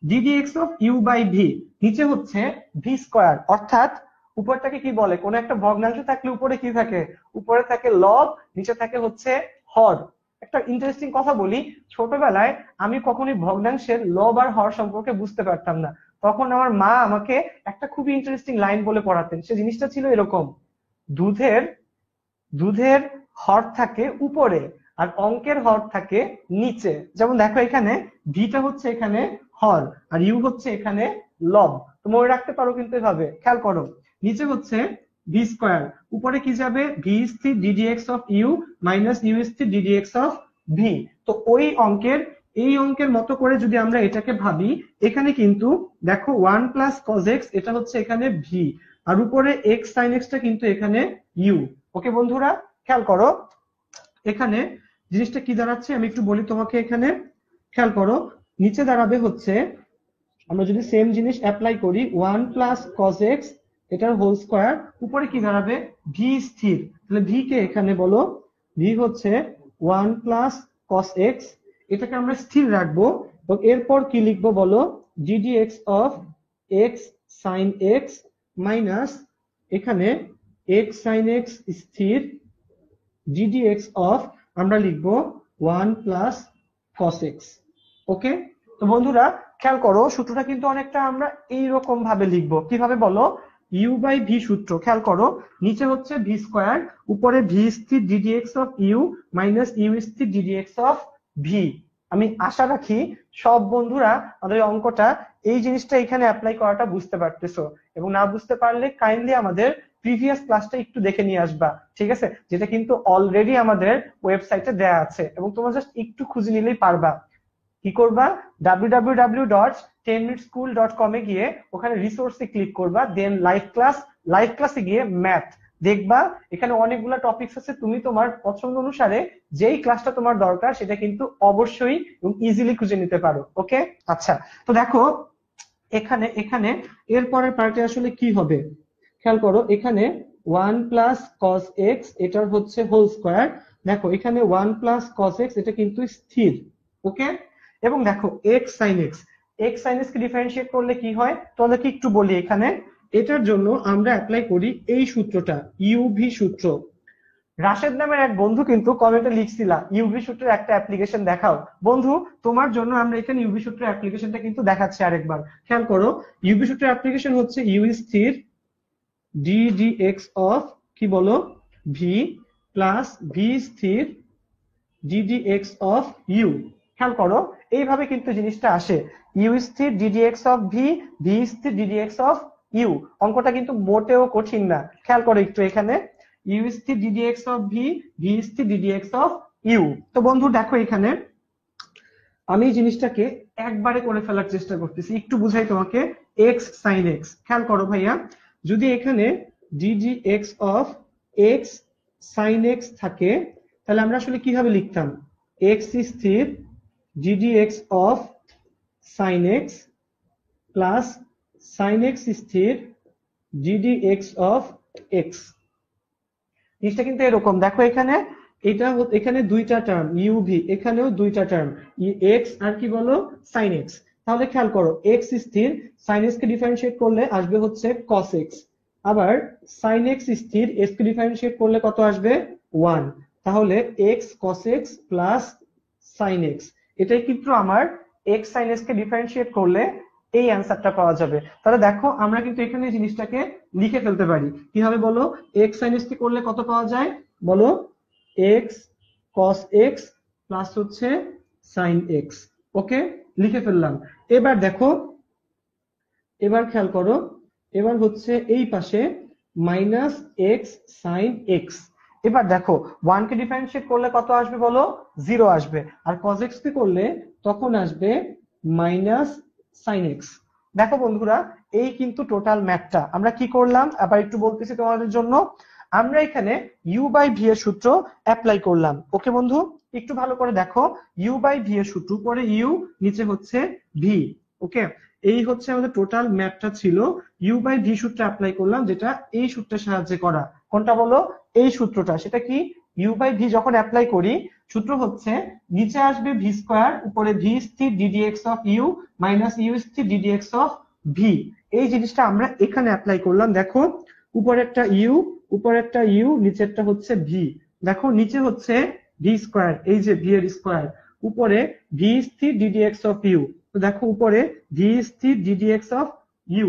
ddx of u by v, নিচে হচ্ছে ভি স্কয়ার, অর্থাৎ উপরটাকে কি বলে, কোন একটা ভগ্নাংশ থাকলে উপরে কি থাকে, উপরে থাকে লব, নিচে থাকে হচ্ছে হর। একটা ইন্টারেস্টিং কথা বলি, ছোটবেলায় আমি কখনোই ভগ্নাংশের লব আর হর সম্পর্কে বুঝতে পারতাম না। তখন আমার মা আমাকে একটা খুবই ইন্টারেস্টিং লাইন বলে পড়াতেন। সে জিনিসটা ছিল এরকম, দুধের হর থাকে উপরে আর অঙ্কের হর থাকে নিচে। যেমন দেখো এখানে ভিটা হচ্ছে এখানে হর আর ইউ হচ্ছে এখানে লব। তো মনে রাখতে পারো কিন্তু এভাবে, খেয়াল করো নিচে হচ্ছে ভি স্কয়ার, উপরে কি যাবে ভি স্থির ddx of u minus u স্থির ddx অফ ভি। তো ওই অঙ্কের এই অঙ্কের মতো করে যদি আমরা এটাকে ভাবি, এখানে কিন্তু দেখো 1 প্লাস cos x, এটা হচ্ছে এখানে ভি, আর উপরে x sin x টা কিন্তু এখানে ইউ। ওকে বন্ধুরা খেয়াল করো এখানে জিনিসটা কি দাঁড়াচ্ছে, আমি একটু বলি তোমাকে। এখানে খেয়াল করো নিচে দাঁড়াবে হচ্ছে, আমরা যদি সেম জিনিস অ্যাপ্লাই করি 1 প্লাস cos x এটার হোল স্কয়ার, উপরে কি দাঁড়াবে ভি স্থির। তাহলে ভি কে এখানে বলো ভি হচ্ছে 1 প্লাস cos x, এটাকে আমরা স্থির রাখবো এবং এরপর কি লিখবো বলো ddx of x sin x minus এখানে x sin x স্থির ddx of আমরা লিখব 1 প্লাস cos x। ওকে, তো বন্ধুরা খেয়াল করো সূত্রটা কিন্তু অনেকটা আমরা এইরকম ভাবে লিখবো। কিভাবে বলো? u বাই ভি সূত্র। খেয়াল করো নিচে হচ্ছে ভি স্কোয়ার, উপরে ভি স্থির ddx of u minus u স্থির ddx অফ ভি। আমি আশা রাখি সব বন্ধুরা আমাদের অঙ্কটা এই জিনিসটা এখানে অ্যাপ্লাই করাটা বুঝতে পারতেছো, এবং না বুঝতে পারলে কাইন্ডলি আমাদের প্রিভিয়াস ক্লাসটা একটু দেখে নিয়ে আসবা, ঠিক আছে? যেটা কিন্তু অলরেডি আমাদের ওয়েবসাইটে দেয়া আছে, এবং তোমরা জাস্ট একটু খুঁজে নিলেই পারবা। কি করবা? www.10minuteschool.com এ গিয়ে ওখানে রিসোর্সে ক্লিক করবা, দেন লাইভ ক্লাসে গিয়ে ম্যাথ দেখবা। এখানে অনেকগুলো টপিকস আছে, তুমি তোমার পছন্দ অনুসারে যেই ক্লাসটা তোমার দরকার সেটা কিন্তু অবশ্যই এবং ইজিলি খুঁজে নিতে পারো। ওকে, আচ্ছা, তো দেখো এখানে এখানে এরপরের পার্টে আসলে কি হবে খেয়াল করো। এখানে 1 প্লাস cos x এটার হচ্ছে হোল স্কোয়ার। দেখো এখানে 1 প্লাস cos x এটা কিন্তু স্থির। ওকে, এবং দেখো x sin x কে ডিফারেন্সিয়েট করলে কি হয় তোমাদেরকে একটু বলি। এখানে এটার জন্য আমরা অ্যাপ্লাই করি এই সূত্রটা, ইউভি সূত্র। রাশেদ নামের এক বন্ধু কিন্তু কমেন্টে লিখছিলা ইউভি সূত্রের একটা অ্যাপ্লিকেশন দেখাও। বন্ধু তোমার জন্য আমরা এখানে ইউভি সূত্রের অ্যাপ্লিকেশনটা কিন্তু দেখাচ্ছি আরেকবার। খেয়াল করো ইউভি সূত্রের অ্যাপ্লিকেশন হচ্ছে ইউ স্থির ddx অফ কি বলো ভি প্লাস ভি স্থির ddx অফ ইউ। খেয়াল করো এইভাবে কিন্তু জিনিসটা আসে, ইউ স্থির ddx অফ ভি, ভি স্থির ddx অফ ইউ। অঙ্কটা কিন্তু মোটেও কঠিন না। খেয়াল করো একটু এখানে ইউ স্থির ddx অফ ভি, ভি স্থির ddx অফ ইউ। তো বন্ধু দেখো এখানে আমি জিনিসটাকে একবারে করে ফেলার চেষ্টা করতেছি, একটু বুঝাই তোমাকে। x sin x, খেয়াল করো ভাইয়া, যদি এখানে ddx of x sin x থাকে তাহলে আমরা আসলে কিভাবে লিখতাম? x স্থির ddx of sin x plus sin x স্থির ddx অফ x। জিনিসটা কিন্তু এরকম। দেখো এখানে এটা এখানে দুইটা টার্ম ইউভি, এখানেও দুইটা টার্ম x আর কি বলো sin x। তাহলে খেয়াল করো x স্থির sin x কে ডিফারেন্সিয়েট করলে আসবে হচ্ছে cos x, আবার sin x স্থির x কে ডিফারেন্সিয়েট করলে কত আসবে? 1। তাহলে x cos x plus sin x, এটাই কিন্তু আমার x sin x কে ডিফারেন্সিয়েট করলে এই অ্যান্সারটা পাওয়া যাবে। তাহলে দেখো আমরা কিন্তু এখানে জিনিসটাকে লিখে ফেলতে পারি। কিভাবে বলো? x sin x কে করলে কত পাওয়া যায় বলো? x cos x প্লাস হচ্ছে sin x। ওকে, লিখে ফেললাম। এবার দেখো, এবার খেয়াল করো, এবার হচ্ছে এই পাশে মাইনাস x sin x। এবার দেখো 1 কে ডিফারেন্সিয়েট করলে কত আসবে বলো? 0 আসবে। আর cos x কে করলে তখন আসবে মাইনাস sin x। দেখো বন্ধুরা এই কিন্তু টোটাল ম্যাথটা আমরা কি করলাম আবার একটু বলতেছি তোমাদের জন্য। আমরা এখানে u বাই v এর সূত্র অ্যাপ্লাই করলাম। ওকে বন্ধু, একটু ভালো করে দেখো, u বাই v এর সূত্র, উপরে u নিচে হচ্ছে v। ওকে, এই হচ্ছে আমাদের টোটাল ম্যাথটা ছিল। u বাই v সূত্র অ্যাপ্লাই করলাম, যেটা এই সূত্রের সাহায্যে করা। কোনটা বলো? এই সূত্রটা। সেটা কি? u বাই v যখন অ্যাপ্লাই করি সূত্র হচ্ছে নিচে আসবে ভি স্কোয়ার, উপরে ভি স্থির ddx of u minus u স্থির ddx অফ ভি। এই জিনিসটা আমরা এখানে অ্যাপ্লাই করলাম। দেখো উপরে একটা ইউ, উপরে একটা ইউ, নিচেরটা হচ্ছে ভি। দেখো নিচে হচ্ছে ভি স্কোয়ার, এই যে ভি এর স্কোয়ার, উপরে ভি স্থির ddx অফ ইউ। তো দেখো উপরে ভি স্থির ddx of u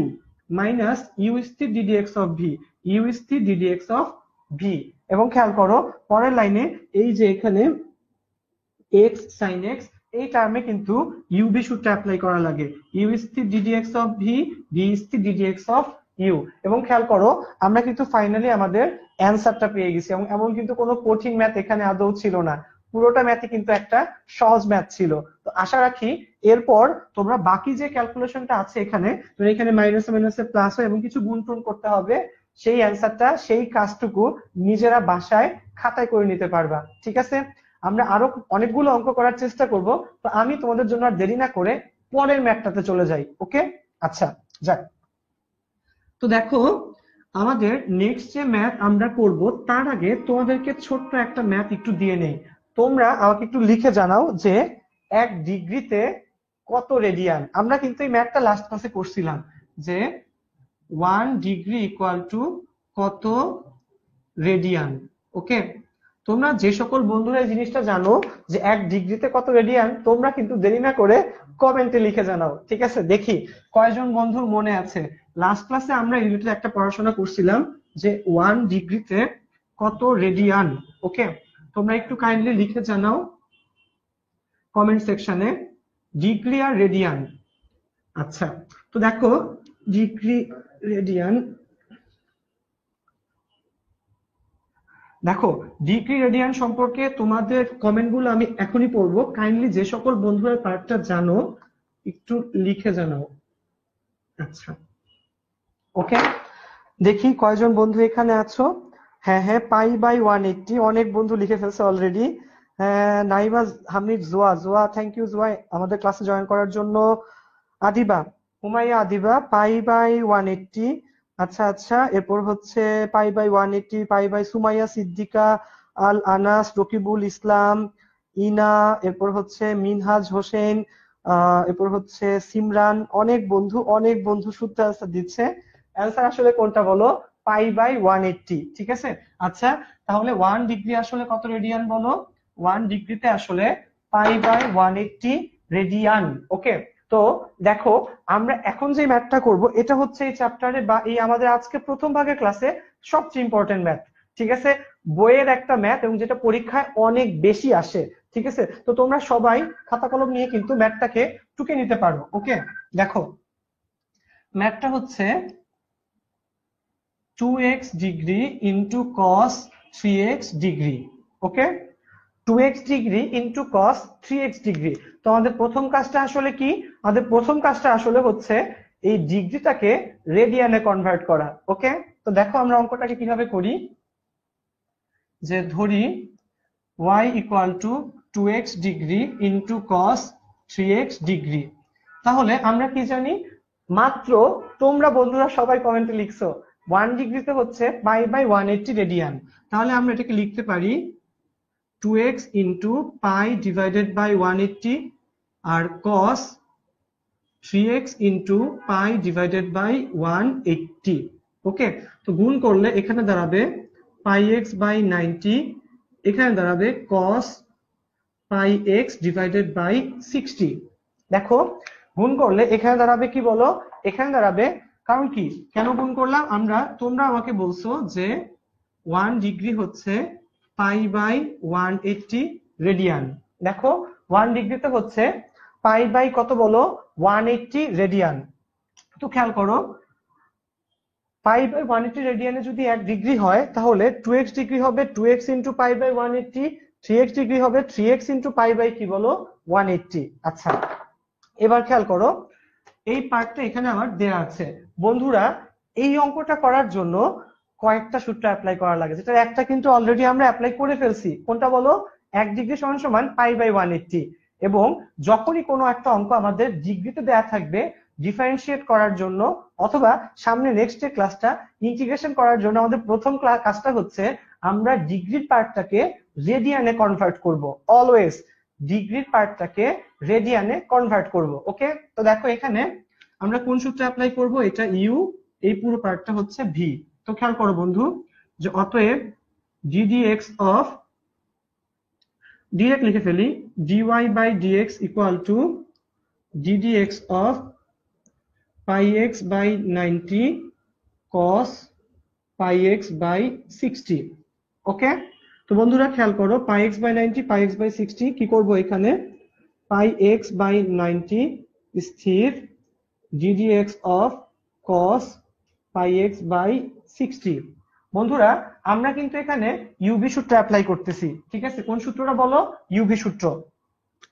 minus u স্থির ddx অফ ভি, ইউ স্থির ddx অফ ভি। এবং খেয়াল করো পরের লাইনে এই যে এখানে x sin x, এই টার্মে কিন্তু ইউভি সূত্র অ্যাপ্লাই করা লাগে, ইউ স্থির ddx অফ ভি, ভি স্থির ddx অফ ইউ। এবং খেয়াল করো আমরা কিন্তু ফাইনালি আমাদের অ্যান্সারটা পেয়ে গেছি, এবং এমন কিন্তু কোনো কঠিন ম্যাথ এখানে আদৌ ছিল না। পুরোটা ম্যাথই কিন্তু একটা সহজ ম্যাথ ছিল। তো আশা রাখি এরপর তোমরা বাকি যে ক্যালকুলেশনটা আছে এখানে, এখানে মাইনাসে মাইনাসে প্লাস হয় এবং কিছু গুণ টুন করতে হবে, সেই অ্যান্সারটা সেই কাজটুকু নিজেরা বাসায় খাতায় করে নিতে পারবা। ঠিক আছে, আমরা আরো অনেকগুলো অঙ্ক করার চেষ্টা করব। তো আমি তোমাদের জন্য আর দেরি না করে পরের ম্যাথটাতে চলে যাই। ওকে, আচ্ছা যাক। তো দেখো আমাদের নেক্সট যে ম্যাথ আমরা করব তার আগে তোমাদেরকে ছোট্ট একটা ম্যাথ একটু দিয়ে নেই। তোমরা আমাকে একটু লিখে জানাও যে 1 ডিগ্রিতে কত রেডিয়ান। আমরা কিন্তু এই ম্যাথটা লাস্ট ক্লাসে করছিলাম যে 1 ডিগ্রি ইকুয়াল টু কত রেডিয়ান। ওকে, তোমরা যে সকল বন্ধুরা এই জিনিসটা জানো যে 1 ডিগ্রিতে কত রেডিয়ান, তোমরা কিন্তু দেরি না করে কমেন্টে লিখে জানাও, ঠিক আছে? দেখি কয়জন বন্ধুর মনে আছে। লাস্ট ক্লাসে আমরা রিলেটেড একটা পড়াশোনা করছিলাম যে 1 ডিগ্রিতে কত রেডিয়ান। ওকে, তোমরা একটু কাইন্ডলি লিখে জানাও কমেন্ট সেকশনে ডিগ্রি আর রেডিয়ান। আচ্ছা, তো দেখো ডিগ্রি রেডিয়ান, দেখো ডিগ্রি রেডিয়ান সম্পর্কে তোমাদের কমেন্টগুলো আমি এখনই পড়বো। কাইন্ডলি যে সকল বন্ধুরা পার্টটা জানো একটু লিখে জানাও। আচ্ছা, ওকে, দেখি কয়জন বন্ধু এখানে আছো। হ্যাঁ হ্যাঁ, পাই/180, অনেক বন্ধু লিখে ফেলছে already. Naima Hamid, Zoya thank you Zoya আমাদের ক্লাসে জয়েন করার জন্য। আদিবা, হুমাইয়া আদিবা, পাই/180। আচ্ছা আচ্ছা, এরপর হচ্ছে পাই/180, সুমাইয়া সিদ্দিকা, আল আনাস, রকিবুল ইসলাম, ইনা, এরপর হচ্ছে মিনহাজ হোসেন, এরপর হচ্ছে সিমরান। অনেক বন্ধু শুদ্ধ অ্যান্সার দিচ্ছে। অ্যান্সার আসলে কোনটা বলো? পাই/180, ঠিক আছে। আচ্ছা, তাহলে 1 ডিগ্রি আসলে কত রেডিয়ান বলো? 1 ডিগ্রিতে আসলে পাই/180 রেডিয়ান। ওকে, তো দেখো আমরা এখন যে ম্যাথটা করব এটা হচ্ছে এই চ্যাপ্টারে বা এই আমাদের আজকে প্রথম ভাগের ক্লাসে সবচেয়ে ইম্পর্টেন্ট ম্যাথ, ঠিক আছে? বইয়ের একটা ম্যাথ এবং যেটা পরীক্ষায় অনেক বেশি আসে, ঠিক আছে? তো তোমরা সবাই খাতা কলম নিয়ে কিন্তু ম্যাথটাকে টুকে নিতে পারো। ওকে, দেখো ম্যাথটা হচ্ছে 2x degree into cos 3x degree. Okay, 2x degree into cos 3x degree. তো আমাদের প্রথম কাজটা আসলে কি? আমাদের প্রথম কাজটা আসলে হচ্ছে এই ডিগ্রিটাকে রেডিয়ানে কনভার্ট করা। ওকে, তো দেখো আমরা অঙ্কটাকে কিভাবে করি। যে ধরি y equal two 2x degree into cos 3x degree. তাহলে আমরা কি জানি? মাত্র তোমরা বন্ধুরা সবাই কমেন্টে লিখছো 1 ডিগ্রিতে হচ্ছে পাই/180 রেডিয়ান। তাহলে আমরা এটাকে লিখতে পারি 2x into pi divided by 180 আর cos 3x into pi divided by 180। Okay, তো গুণ করলে এখানে দাঁড়াবে πx/90, এখানে দাঁড়াবে cos πx ডিভাইডেড বাই 60। দেখো গুণ করলে এখানে দাঁড়াবে কি বলো? এখানে দাঁড়াবে, কারণ কি কেন গুণ করলাম আমরা, তোমরা আমাকে বলছো যে 1 ডিগ্রি হচ্ছে π/180 রেডিয়ান। দেখো 1 ডিগ্রিতে হচ্ছে পাই কত বলো? 180 রেডিয়ান। তো খেয়াল করো π/180 রেডিয়ানে যদি 1 ডিগ্রি হয় তাহলে 2x ডিগ্রি হবে 2x ইন্টু π/180, 3x ডিগ্রি হবে 3x ইন্টু পাই কি বলো? 180। আচ্ছা, এবার খেয়াল করো এই পার্টটা এখানে আমার দেয়া আছে। বন্ধুরা এই অঙ্কটা করার জন্য কয়েকটা সূত্র অ্যাপ্লাই করা লাগে, যেটা একটা কিন্তু অলরেডি আমরা অ্যাপ্লাই করে ফেলছি। কোনটা বলো? 1 ডিগ্রি সমান সমান π/180। এবং যখনই কোনো একটা অঙ্ক আমাদের ডিগ্রিতে দেয়া থাকবে ডিফারেন্সিয়েট করার জন্য অথবা সামনে নেক্সট এর ক্লাসটা ইন্টিগ্রেশন করার জন্য আমাদের প্রথম কাজটা হচ্ছে আমরা ডিগ্রির পার্টটাকে রেডিয়ানে কনভার্ট করব। অলওয়েজ ডিগ্রির পার্টটাকে রেডিয়ানে কনভার্ট করব। ওকে, তো দেখো এখানে আমরা কোন সূত্র অ্যাপ্লাই করব? এটা ইউ, এই পুরো পার্টটা হচ্ছে ভি। তো খেয়াল করো বন্ধু যে অতএব ddx অফ, ডিরেক্ট লিখে ফেলি, dy/dx equal to ddx of πx/90 cos πx/60। ওকে, তো বন্ধুরা খেয়াল করো πx/90 πx/60 কি করব? এখানে πx/90 স্থির ddx অফ cos πx/60। বন্ধুরা আমরা কিন্তু এখানে ইউভি সূত্র অ্যাপ্লাই করতেছি, ঠিক আছে? কোন সূত্রটা বলো? ইউভি সূত্র।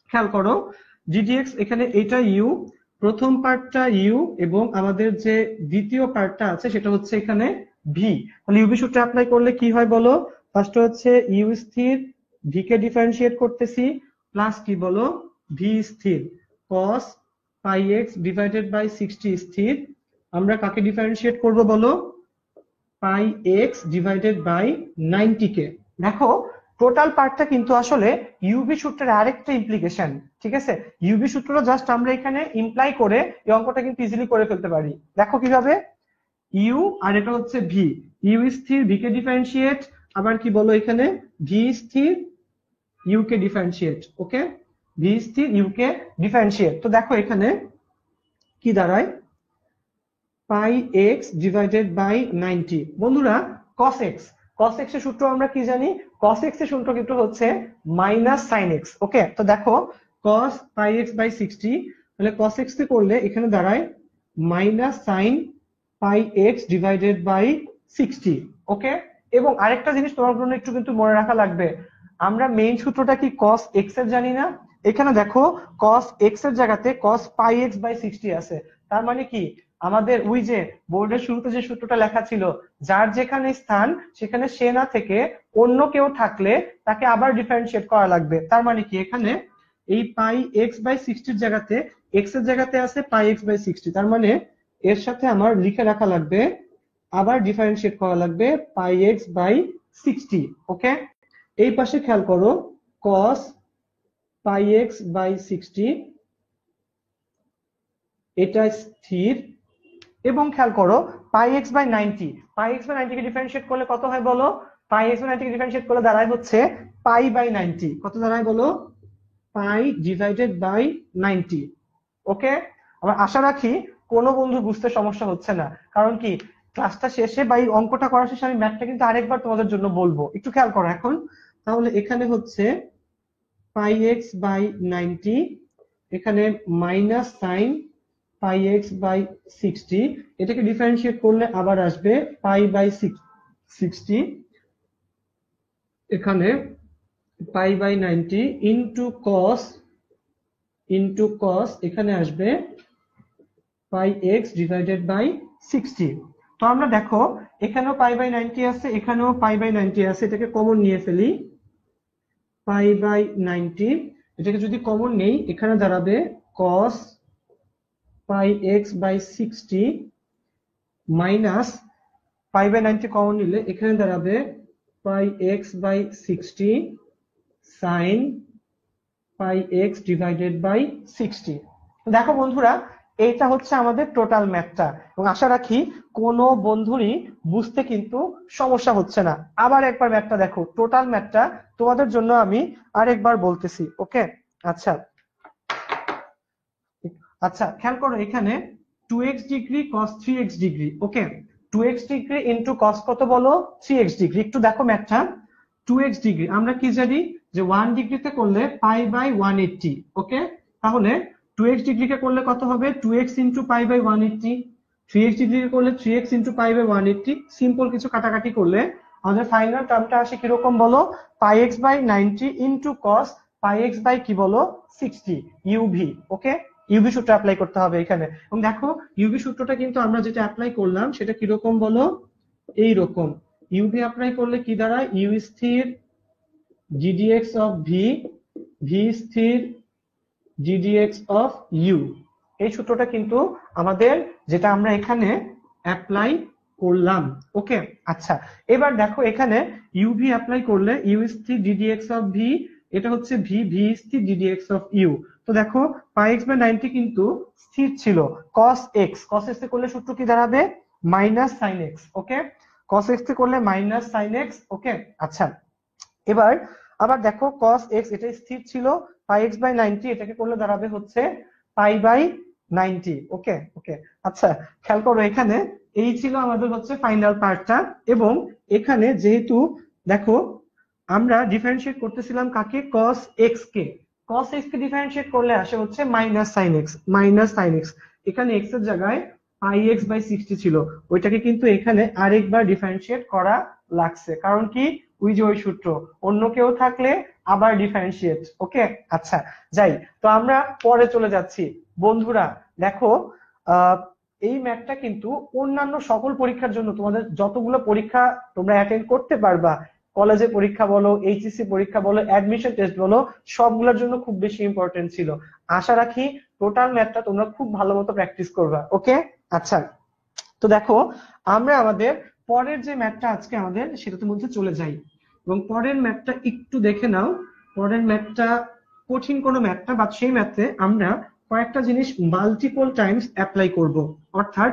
খেয়াল করো ddx এখানে এটা ইউ, প্রথম পার্টটা ইউ এবং আমাদের যে দ্বিতীয় পার্টটা আছে সেটা হচ্ছে এখানে ভি। তাহলে ইউভি সূত্র অ্যাপ্লাই করলে কি হয় বলো? ফার্স্ট হচ্ছে ইউ স্থির, ভি কে ডিফারেন্সিয়েট করতেছি, প্লাস কি বলো? ভি স্থির cos πx ডিভাইডেড বাই 60 স্থির। আমরা কাকে ডিফারেন্সিয়েট করব বলো? πx ডিভাইডেড বাই 90 কে। দেখো টোটাল পার্টটা কিন্তু আসলে ইউভি সূত্রের আরেকটা ইমপ্লিকেশন, ঠিক আছে? ইউভি সূত্রটা জাস্ট আমরা এখানে ইমপ্লাই করে এই অঙ্কটা কিন্তু ইজিলি করে ফেলতে পারি। দেখো কিভাবে, ইউ আর এটা হচ্ছে ভি, ইউ স্থির ভি কে ডিফারেন্সিয়েট, আবার কি বলো এখানে ভি স্থির ইউ কে ডিফারেন্সিয়েট, ওকে, ভি স্থির ইউ কে ডিফারেন্সিয়েট। তো দেখো এখানে কি দাঁড়ায়, পাই এক্স ডিভাইডেড বাই 90। বন্ধুরা কস এক্স, কস এক্স এর সূত্র আমরা কি জানি, কস এক্স এর সূত্র কিন্তু হচ্ছে মাইনাস সাইন এক্স, ওকে। তো দেখো কস পাই এক্স বাই 60, তাহলে কস এক্স কে করলে এখানে দাঁড়ায় minus sine pi x divided by 60, okay. এবং আরেকটা জিনিস তোমার জন্য একটু কিন্তু মনে রাখা লাগবে, আমরা মেইন সূত্রটা কি কস এক্স এর জানি না, এখানে দেখো কস এক্স এর জায়গাতে কস পাই এক্স বাই 60 আছে, তার মানে কি আমাদের ওই যে বোর্ডের শুরুতে যে সূত্রটা লেখা ছিল, যার যেখানে স্থান সেখানে সে না থেকে অন্য কেউ থাকলে তাকে আবার ডিফারেন্সিয়েট করা লাগবে। তার মানে কি এখানে এই পাই এক্স বাই 60 জায়গাতে এক্স এর জায়গাতে আছে পাই এক্স বাই 60, তার মানে এর সাথে আমার লিখে রাখা লাগবে, আবার ডিফারেন্সিয়েট করা লাগবে পাই এক্স বাই 60, ওকে। এই পাশে খেয়াল করো কস পাই এক্স বাই 60, এটা স্থির, এবং খেয়াল করো pi x by 90, pi x by 90 কে ডিফারেন্সিয়েট করলে কত হয় বলো, পাই এক্স বাই 90 কে ডিফারেন্সিয়েট করলে দাঁড়ায় হচ্ছে পাই বাই 90, কত দাঁড়ায় বলো, পাই ডিভাইডেড বাই 90, ওকে। আবার আশা রাখি কোনো বন্ধু বুঝতে সমস্যা হচ্ছে না, কারণ কি ক্লাসটা শেষে বা এই অঙ্কটা করার শেষে আমি ম্যাথটা কিন্তু আরেকবার তোমাদের জন্য বলবো, একটু খেয়াল করো এখন। তাহলে এখানে হচ্ছে পাই এক্স বাই 90, এখানে minus sine pi x by 60, এটাকে ডিফারেন্সিয়েট করলে আবার আসবে পাই বাই 60, এখানে পাই বাই 90 ইন্টু কস এখানে আসবে পাই এক্স ডিভাইডেড বাই 60। তো আমরা দেখো এখানেও পাই বাই 90 আছে, এখানেও পাই বাই 90 আছে, এটাকে কমন নিয়ে ফেলি, পাই বাই 90, এটাকে যদি কমন নেই এখানে দাঁড়াবে cos pi x by 60 minus pi by 90 common নিলে এখানে দাঁড়াবে pi x by 60 sine pi x divided by 60। দেখো বন্ধুরা এইটা হচ্ছে আমাদের টোটাল ম্যাথটা, এবং আশা রাখি কোনো বন্ধুরই বুঝতে কিন্তু সমস্যা হচ্ছে না। আবার একবার ম্যাথটা দেখো, টোটাল ম্যাথটা তোমাদের জন্য আমি আরেকবার বলতেছি, ওকে। আচ্ছা আচ্ছা খেয়াল করো এখানে 2x degree cos 3x degree, okay, 2x degree into cos কত বলো 3x ডিগ্রি। একটু দেখো ম্যাথটা, 2x ডিগ্রি আমরা কি জানি যে 1 ডিগ্রিতে করলে পাই বাই 180, ওকে। তাহলে 2x ডিগ্রিকে করলে কত হবে 2x into pi by 180, 3x ডিগ্রিকে করলে 3x into pi by 180, simple কিছু কাটাকাটি করলে আমাদের ফাইনাল টার্মটা আসে কিরকম বলো, pi x by 90 into cos pi x by কি বলো 60 ইউভি, ওকে। ইউভি সূত্র অ্যাপ্লাই করতে হবে এখানে, এবং দেখো ইউভি সূত্রটা কিন্তু আমরা যেটা অ্যাপ্লাই করলাম সেটা কিরকম বলো, এই রকম। ইউভি অ্যাপ্লাই করলে কি দাঁড়ায়, ইউ স্থির জিডিএক্স অফ ভি, ভি স্থির জিডিএক্স অফ ইউ, এই সূত্রটা কিন্তু আমাদের যেটা আমরা এখানে অ্যাপ্লাই করলাম, ওকে। আচ্ছা এবার দেখো এখানে ইউভি অ্যাপ্লাই করলে ইউ স্থির ডিডিএক্স অফ ভি, এটা হচ্ছে ভি, ভি স্থির ডিডিএক্স অফ ইউ। তো দেখো পাই এক্স বাই 90 কিন্তু স্থির ছিল, cos x, cos x করলে সূত্র কি দাঁড়াবে মাইনাস সাইন এক্স, ওকে, cos x করলে মাইনাস সাইন এক্স, ওকে। আচ্ছা এবার আবার দেখো cos x এটা স্থির ছিল, পাই এক্স বাই 90 এটাকে করলে দাঁড়াবে হচ্ছে পাই বাই 90, ওকে ওকে। আচ্ছা খেয়াল করো এখানে এই ছিল আমাদের হচ্ছে ফাইনাল পার্টটা, এবং এখানে যেহেতু দেখো আমরা ডিফারেন্সিয়েট করতেছিলাম কাকে, cos x কে, cos x কে ডিফারেন্সিয়েট করলে আসে হচ্ছে minus sine x, minus sine x. এখানে x এর জায়গায় পাই এক্স বাই 60 ছিল, ওইটাকে কিন্তু এখানে আরেকবার ডিফারেন্সিয়েট করা লাগছে, কারণ কি ওই যে ওই সূত্র, অন্য কেউ থাকলে আবার ডিফারেন্সিয়েট, ওকে। আচ্ছা যাই, তো আমরা পরে চলে যাচ্ছি বন্ধুরা। দেখো এই ম্যাথটা কিন্তু অন্যান্য সকল পরীক্ষার জন্য, তোমাদের যতগুলো পরীক্ষা তোমরা অ্যাটেন্ড করতে পারবা, কলেজে পরীক্ষা বলো, এইচএসসি পরীক্ষা বলো, অ্যাডমিশন টেস্ট বলো, সবগুলোর জন্য খুব বেশি ইম্পর্টেন্ট ছিল। আশা রাখি টোটাল ম্যাথটা তোমরা খুব ভালো মতো প্র্যাকটিস করবা, ওকে। আচ্ছা তো দেখো আমরা আমাদের পরের যে ম্যাথটা আজকে আমাদের সেটাতে মধ্যে চলে যাই। এবং পরের ম্যাথটা একটু দেখে নাও। পরের ম্যাথটা কঠিন কোনো ম্যাথ না, বাট সেই ম্যাথে আমরা কয়েকটা জিনিস মাল্টিপল টাইমস অ্যাপ্লাই করব। অর্থাৎ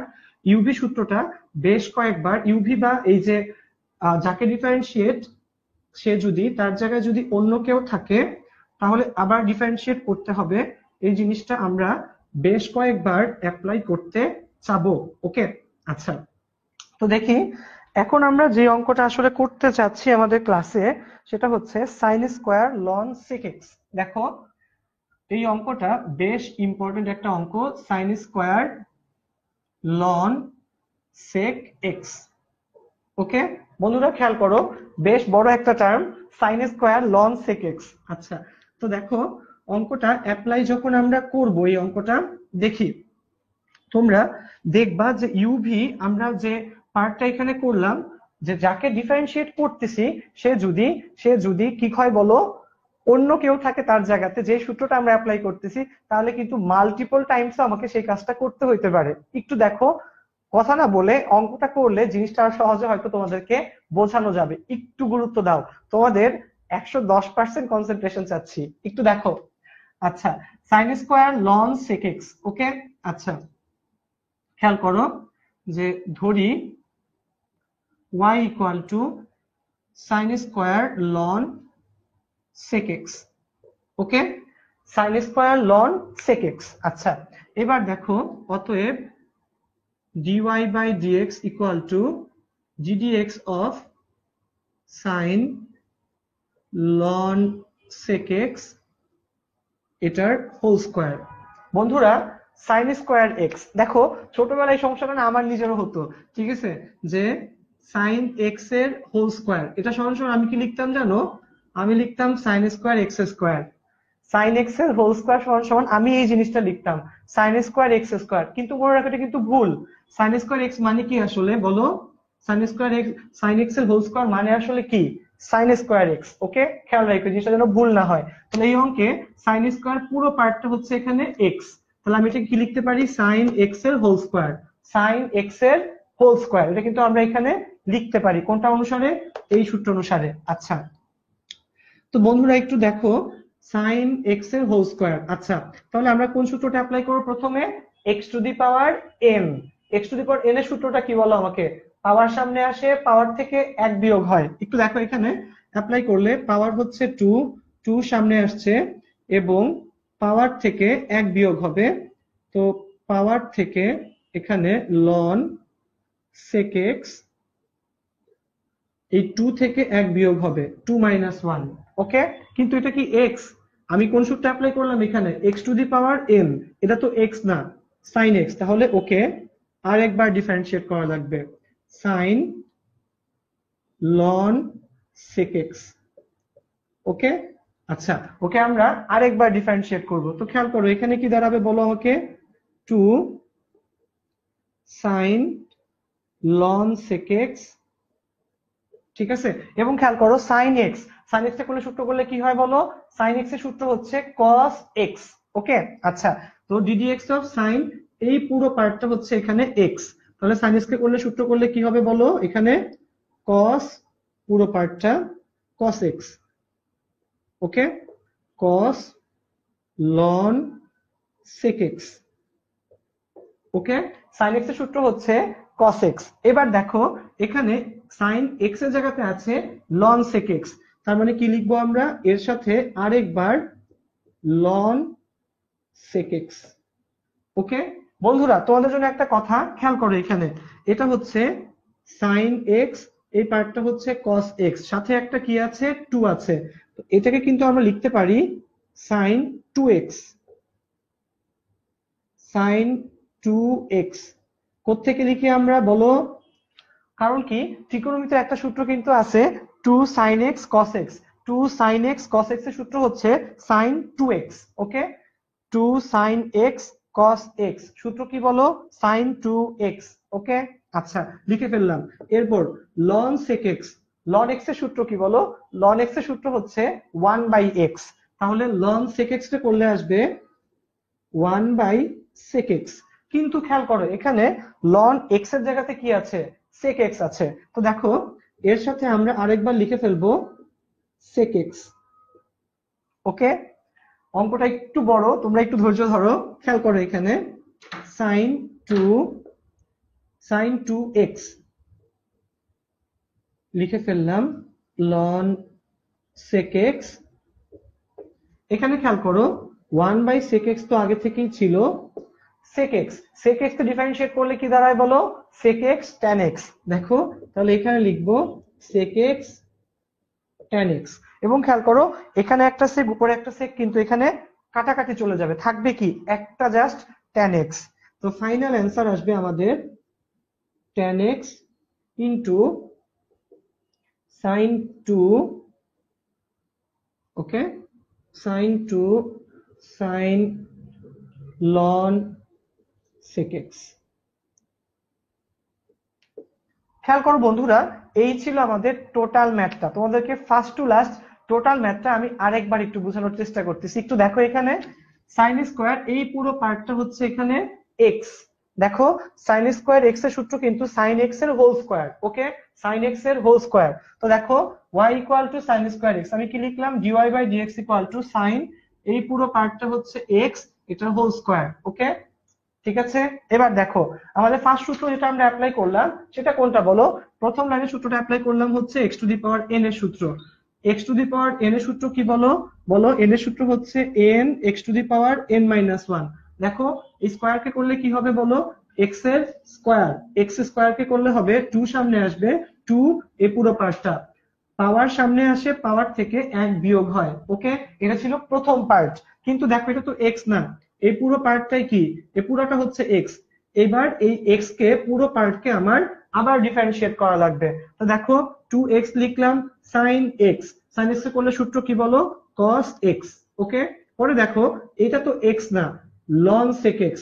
ইউভি সূত্রটা বেশ কয়েকবার, ইউভি বা এই যে যাকে ডিফারেন্সিয়েট, সে যদি তার জায়গায় যদি অন্য কেউ থাকে তাহলে আবার ডিফারেন্সিয়েট করতে হবে, এই জিনিসটা আমরা বেশ কয়েকবার অ্যাপ্লাই করতে চাবো। ওকে, আচ্ছা, তো দেখি এখন আমরা যে অঙ্কটা আসলে করতে চাচ্ছি আমাদের ক্লাসে, সেটা হচ্ছে sine square ln sec x. দেখো এই অঙ্কটা বেশ ইম্পর্টেন্ট একটা অঙ্ক, sine square ln sec x. Okay বন্ধুরা, খেয়াল করো, বেশ বড় একটা term, sine square ln sec x. আচ্ছা, তো দেখো অঙ্কটা অ্যাপ্লাই যখন আমরা করব, এই অঙ্কটা দেখি তোমরা দেখবা যে ইউভি আমরা যে পার্টটা এখানে করলাম, যে যাকে ডিফারেন্সিয়েট করতেছি সে যদি কি হয় বলো, অন্য কেউ থাকে তার জায়গাতে, যে সূত্রটা আমরা অ্যাপ্লাই করতেছি, তাহলে কিন্তু মাল্টিপল টাইমস আমাকে সেই কাজটা করতে হইতে পারে। একটু দেখো, কথা না বলে অঙ্কটা করলে জিনিসটা আর সহজে হয়তো তোমাদেরকে বোঝানো যাবে। একটু গুরুত্ব দাও, তোমাদের 110% কনসেন্ট্রেশন চাচ্ছি, একটু দেখো। আচ্ছা, sine square ln sec x. Okay, আচ্ছা খেয়াল করো যে ধরি y equal to sine square ln sec x. Okay, sine square ln sec x. আচ্ছা, এবার দেখো অতএব dy by dx equal to gdx of sin ln sec x এটার হোল স্কোয়ার। বন্ধুরা সাইন স্কোয়ার এক্স, দেখো ছোটবেলায় সমস্যাটা না আমার নিজেরও হতো, ঠিক আছে, যে সাইন এক্স এর হোল স্কোয়ার, এটা সমান সমান আমি কি লিখতাম জানো, আমি লিখতাম sine square x square. Sine x এর হোল স্কোয়ার সমান সমান আমি এই জিনিসটা লিখতাম সাইন স্কোয়ার এক্স স্কোয়ার, কিন্তু মনে রাখো এটা কিন্তু ভুল। সাইন স্কোয়ার এক্স মানে কি আসলে বলো, sine square x, sine x এর হোল স্কোয়ার মানে আসলে কি সাইন স্কোয়ার এক্স। ওকে, খেয়াল রাখো জিনিসটা যেন ভুল না হয়। তাহলে এই অঙ্কে সাইন স্কোয়ার পুরো পার্টটা হচ্ছে এখানে এক্স, তাহলে আমি এটা কি লিখতে পারি, সাইন এক্স এর হোল স্কোয়ার, সাইন এক্স এর হোল স্কোয়ার, এটা কিন্তু আমরা এখানে লিখতে পারি কোনটা অনুসারে, এই সূত্র অনুসারে। আচ্ছা, তো বন্ধুরা একটু দেখো সাইন এক্স এর হোল স্কোয়ার। আচ্ছা, তাহলে আমরা কোন সূত্রটা অ্যাপ্লাই করব, প্রথমে x two the power N. X two the power N এর সূত্রটা কি বলো আমাকে, পাওয়ার সামনে আসে, পাওয়ার থেকে এক বিয়োগ হয়। একটু দেখো এখানে অ্যাপ্লাই করলে পাওয়ার হচ্ছে টু, টু সামনে আসছে এবং পাওয়ার থেকে এক বিয়োগ হবে, তো পাওয়ার থেকে এখানে লন সেক এক্স, এই টু থেকে এক বিয়োগ হবে, টু মাইনাস ওয়ান। ওকে, কিন্তু এটা কি এক্স, আমি কোন সূত্র অ্যাপ্লাই করলাম এখানে, x two the power N, এটা তো এক্স না, সাইন এক্স, তাহলে ওকে আর একবার ডিফারেন্সিয়েট করা লাগবে, sign ln sec x. Okay, আচ্ছা, ওকে আমরা আরেকবার ডিফারেন্সিয়েট করব। তো খেয়াল করো এখানে কি দাঁড়াবে বলো আমাকে, two sine ln sec x, ঠিক আছে, এবং খেয়াল করো সাইন এক্স, সাইন এক্স এর কোন সূত্র করলে কি হয় বলো, সাইন এক্স এর সূত্র হচ্ছে কস এক্স। ওকে, আচ্ছা, তো ডিডি এক্স অফ সাইন, এই পুরো পার্টটা হচ্ছে এখানে এক্স, তাহলে সাইন এক্স কে করলে সূত্র করলে কি হবে বলো, এখানে কস, পুরো পার্টটা কস এক্স। ওকে, কস loan sec x. Okay, sine x এর সূত্র হচ্ছে কস এক্স। এবার দেখো এখানে সাইন এক্স এর জায়গাতে আছে লন সেক এক্স, তার মানে কি লিখবো আমরা, এর সাথে আরেকবার লন সেক এক্স। ওকে বন্ধুরা, তোমাদের জন্য একটা কথা খেয়াল করো, এখানে এটা হচ্ছে সাইন এক্স, এই পার্টটা হচ্ছে কস এক্স, সাথে একটা কি আছে, টু আছে, তো এটাকে কিন্তু আমরা লিখতে পারি sine two x, sine two x. কোত্থেকে লিখি আমরা বলো, কারণ কি ত্রিকোণমিতিতে একটা সূত্র কিন্তু আছে two sine x cos x, two sine x cos x এর সূত্র হচ্ছে সাইন টু এক্স। ওকে, two sine x cos x, সূত্র কি বলো, সাইন টু এক্স। ওকে, আচ্ছা লিখে ফেললাম। এরপর ln sec x, ln x এর সূত্র কি বলো, লন এক্স এর সূত্র হচ্ছে ওয়ান বাই এক্স, তাহলে লন সেক এক্স টা করলে আসবে ওয়ান বাই সেক এক্স। কিন্তু খেয়াল করো এখানে লন এক্স এর জায়গাতে কি আছে, সেক এক্স আছে, তো দেখো এর সাথে আমরা আরেকবার লিখে ফেলবো sec x। ওকে, অঙ্কটা একটু বড়, তোমরা একটু ধৈর্য ধরো, খেয়াল করো এখানে sin 2x লিখে ফেললাম ln sec x। এখানে খেয়াল করো 1/sec x তো আগে থেকেই ছিল, sec x কে ডিফারেন্সিয়েট করলে কি দাঁড়ায় বলো, sec x tan x। দেখো তাহলে এখানে লিখবো sec x tan x, এবং খেয়াল করো এখানে একটা sec উপরে একটা sec, কিন্তু এখানে কাটাকাটি চলে যাবে, থাকবে কি একটা জাস্ট tan x। তো ফাইনাল অ্যান্সার আসবে আমাদের tan x ইন্টু sin 2, ওকে, sin 2 sin ln sec x। খেয়াল করো বন্ধুরা, এই ছিল আমাদের টোটাল ম্যাথটা। তোমাদেরকে ফার্স্ট টু লাস্ট টোটাল ম্যাথটা আমি আরেকবার একটু বোঝানোর চেষ্টা করতেছি। একটু দেখো এখানে সাইন স্কোয়ার, এই পুরো পার্টটা হচ্ছে এখানে এক্স। দেখো সাইন স্কোয়ার এক্স এর সূত্র কিন্তু সাইন এক্স এর whole square, okay, sine x এর হোল স্কোয়ার। তো দেখো y equal to sine square x, আমি কি লিখলাম dy by dx equal to sine, এই পুরো পার্টটা হচ্ছে এক্স, এটা হোল স্কোয়ার, ওকে, ঠিক আছে। এবার দেখো আমাদের ফার্স্ট সূত্র যেটা আমরা অ্যাপ্লাই করলাম সেটা কোনটা বলো, প্রথম লাইনের সূত্রটা অ্যাপ্লাই করলাম হচ্ছে x to the power n এর সূত্র। x to the power n এর সূত্র কি বলো, বলো n এর সূত্র হচ্ছে n x to the power n minus 1। দেখো এই স্কয়ার কে করলে কি হবে বলো, x এর স্কয়ার, x স্কয়ার কে করলে হবে 2 সামনে আসবে 2, এই পুরো পার্টটা পাওয়ার সামনে আসে, পাওয়ার থেকে 1 বিয়োগ হয়, ওকে, এটা ছিল প্রথম পার্ট। কিন্তু দেখো এটা তো x না, এই পুরো পার্টটাই কি, এই পুরোটা হচ্ছে x। এবার এই x কে পুরো পার্টকে আমার আবার ডিফারেন্সিয়েট করা লাগবে। তো দেখো 2x লিখলাম sin x, sin x এর করলে সূত্র কি বলো, cos x, ওকে। পরে দেখো এটা তো x না, ln sec x,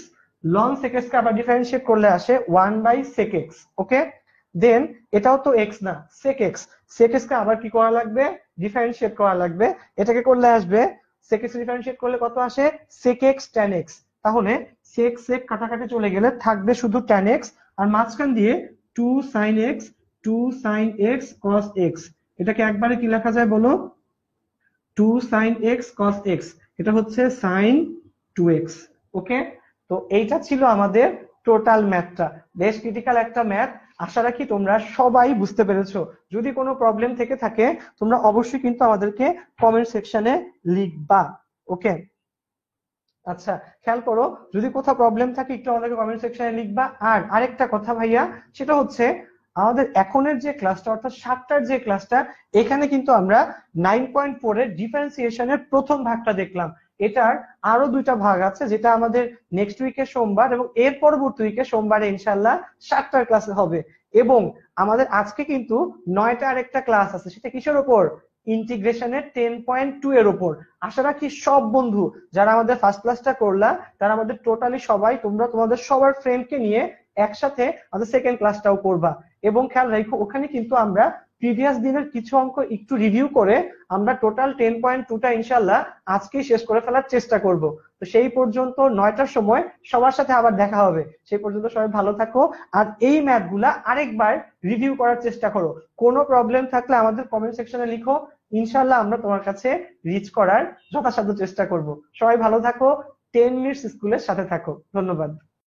ln sec x কে আবার ডিফারেন্সিয়েট করলে আসে 1/sec x, ওকে। দেন এটাও তো x না, sec x, sec x কে আবার কি করা লাগবে, ডিফারেন্সিয়েট করা লাগবে। এটাকে করলে আসবে sec x ডিফারেন্সিয়েট করলে কত আসে, sec x tan x। তাহলে sec sec কাটাকাটি চলে গেলে থাকবে শুধু tan x, আর মাঝখান দিয়ে 2 sin x 2 sin x cos x। এটাকে একবারে কি লেখা যায় বলো, 2 sin x cos x, এটা হচ্ছে sin 2x, ওকে। তো এইটা ছিল আমাদের টোটাল ম্যাথটা, বেশ ক্রিটিক্যাল একটা ম্যাথ। আশা রাখি তোমরা সবাই বুঝতে পেরেছো। যদি কোনো প্রবলেম থেকে থাকে তোমরা অবশ্যই কিন্তু আমাদেরকে কমেন্ট সেকশনে লিখবা, ওকে। আচ্ছা খেয়াল করো, যদি কোথাও প্রবলেম থাকে একটু আমাদেরকে কমেন্ট সেকশনে লিখবা। আর আরেকটা কথা ভাইয়া, সেটা হচ্ছে আমাদের এখনের যে ক্লাসটা অর্থাৎ 7টার যে ক্লাসটা, এখানে কিন্তু আমরা 9.4 এর ডিফারেন্সিয়েশনের প্রথম ভাগটা দেখলাম। এটার আরো 2টা ভাগ আছে, যেটা আমাদের নেক্সট উইকে সোমবার এবং এর পরবর্তী উইকে সোমবারে ইনশাআল্লাহ 7টার ক্লাসে হবে। এবং আমাদের আজকে কিন্তু 9টা আরেকটা ক্লাস আছে, সেটা কিসের উপর, ইন্টিগ্রেশনের 10.2 এর উপর। আশা রাখি সব বন্ধু যারা আমাদের ফার্স্ট ক্লাসটা করলা তারা আমাদের টোটালি সবাই, তোমরা তোমাদের সবার ফ্রেন্ডকে নিয়ে একসাথে আমাদের সেকেন্ড ক্লাসটাও করবা। এবং খেয়াল রাখো ওখানে কিন্তু আমরা প্রিভিয়াস দিনের কিছু অঙ্ক একটু রিভিউ করে আমরা টোটাল 10.2টা ইনশাআল্লাহ আজকেই শেষ করে ফেলার চেষ্টা করব। তো সেই পর্যন্ত 9টার সময় সবার সাথে আবার দেখা হবে। সেই পর্যন্ত সবাই ভালো থাকো, আর এই ম্যাথগুলা আরেকবার রিভিউ করার চেষ্টা করো। কোনো প্রবলেম থাকলে আমাদের কমেন্ট সেকশনে লিখো, ইনশাআল্লাহ আমরা তোমার কাছে রিচ করার যথাসাধ্য চেষ্টা করব। সবাই ভালো থাকো, 10 মিনিটস স্কুলের সাথে থাকো। ধন্যবাদ।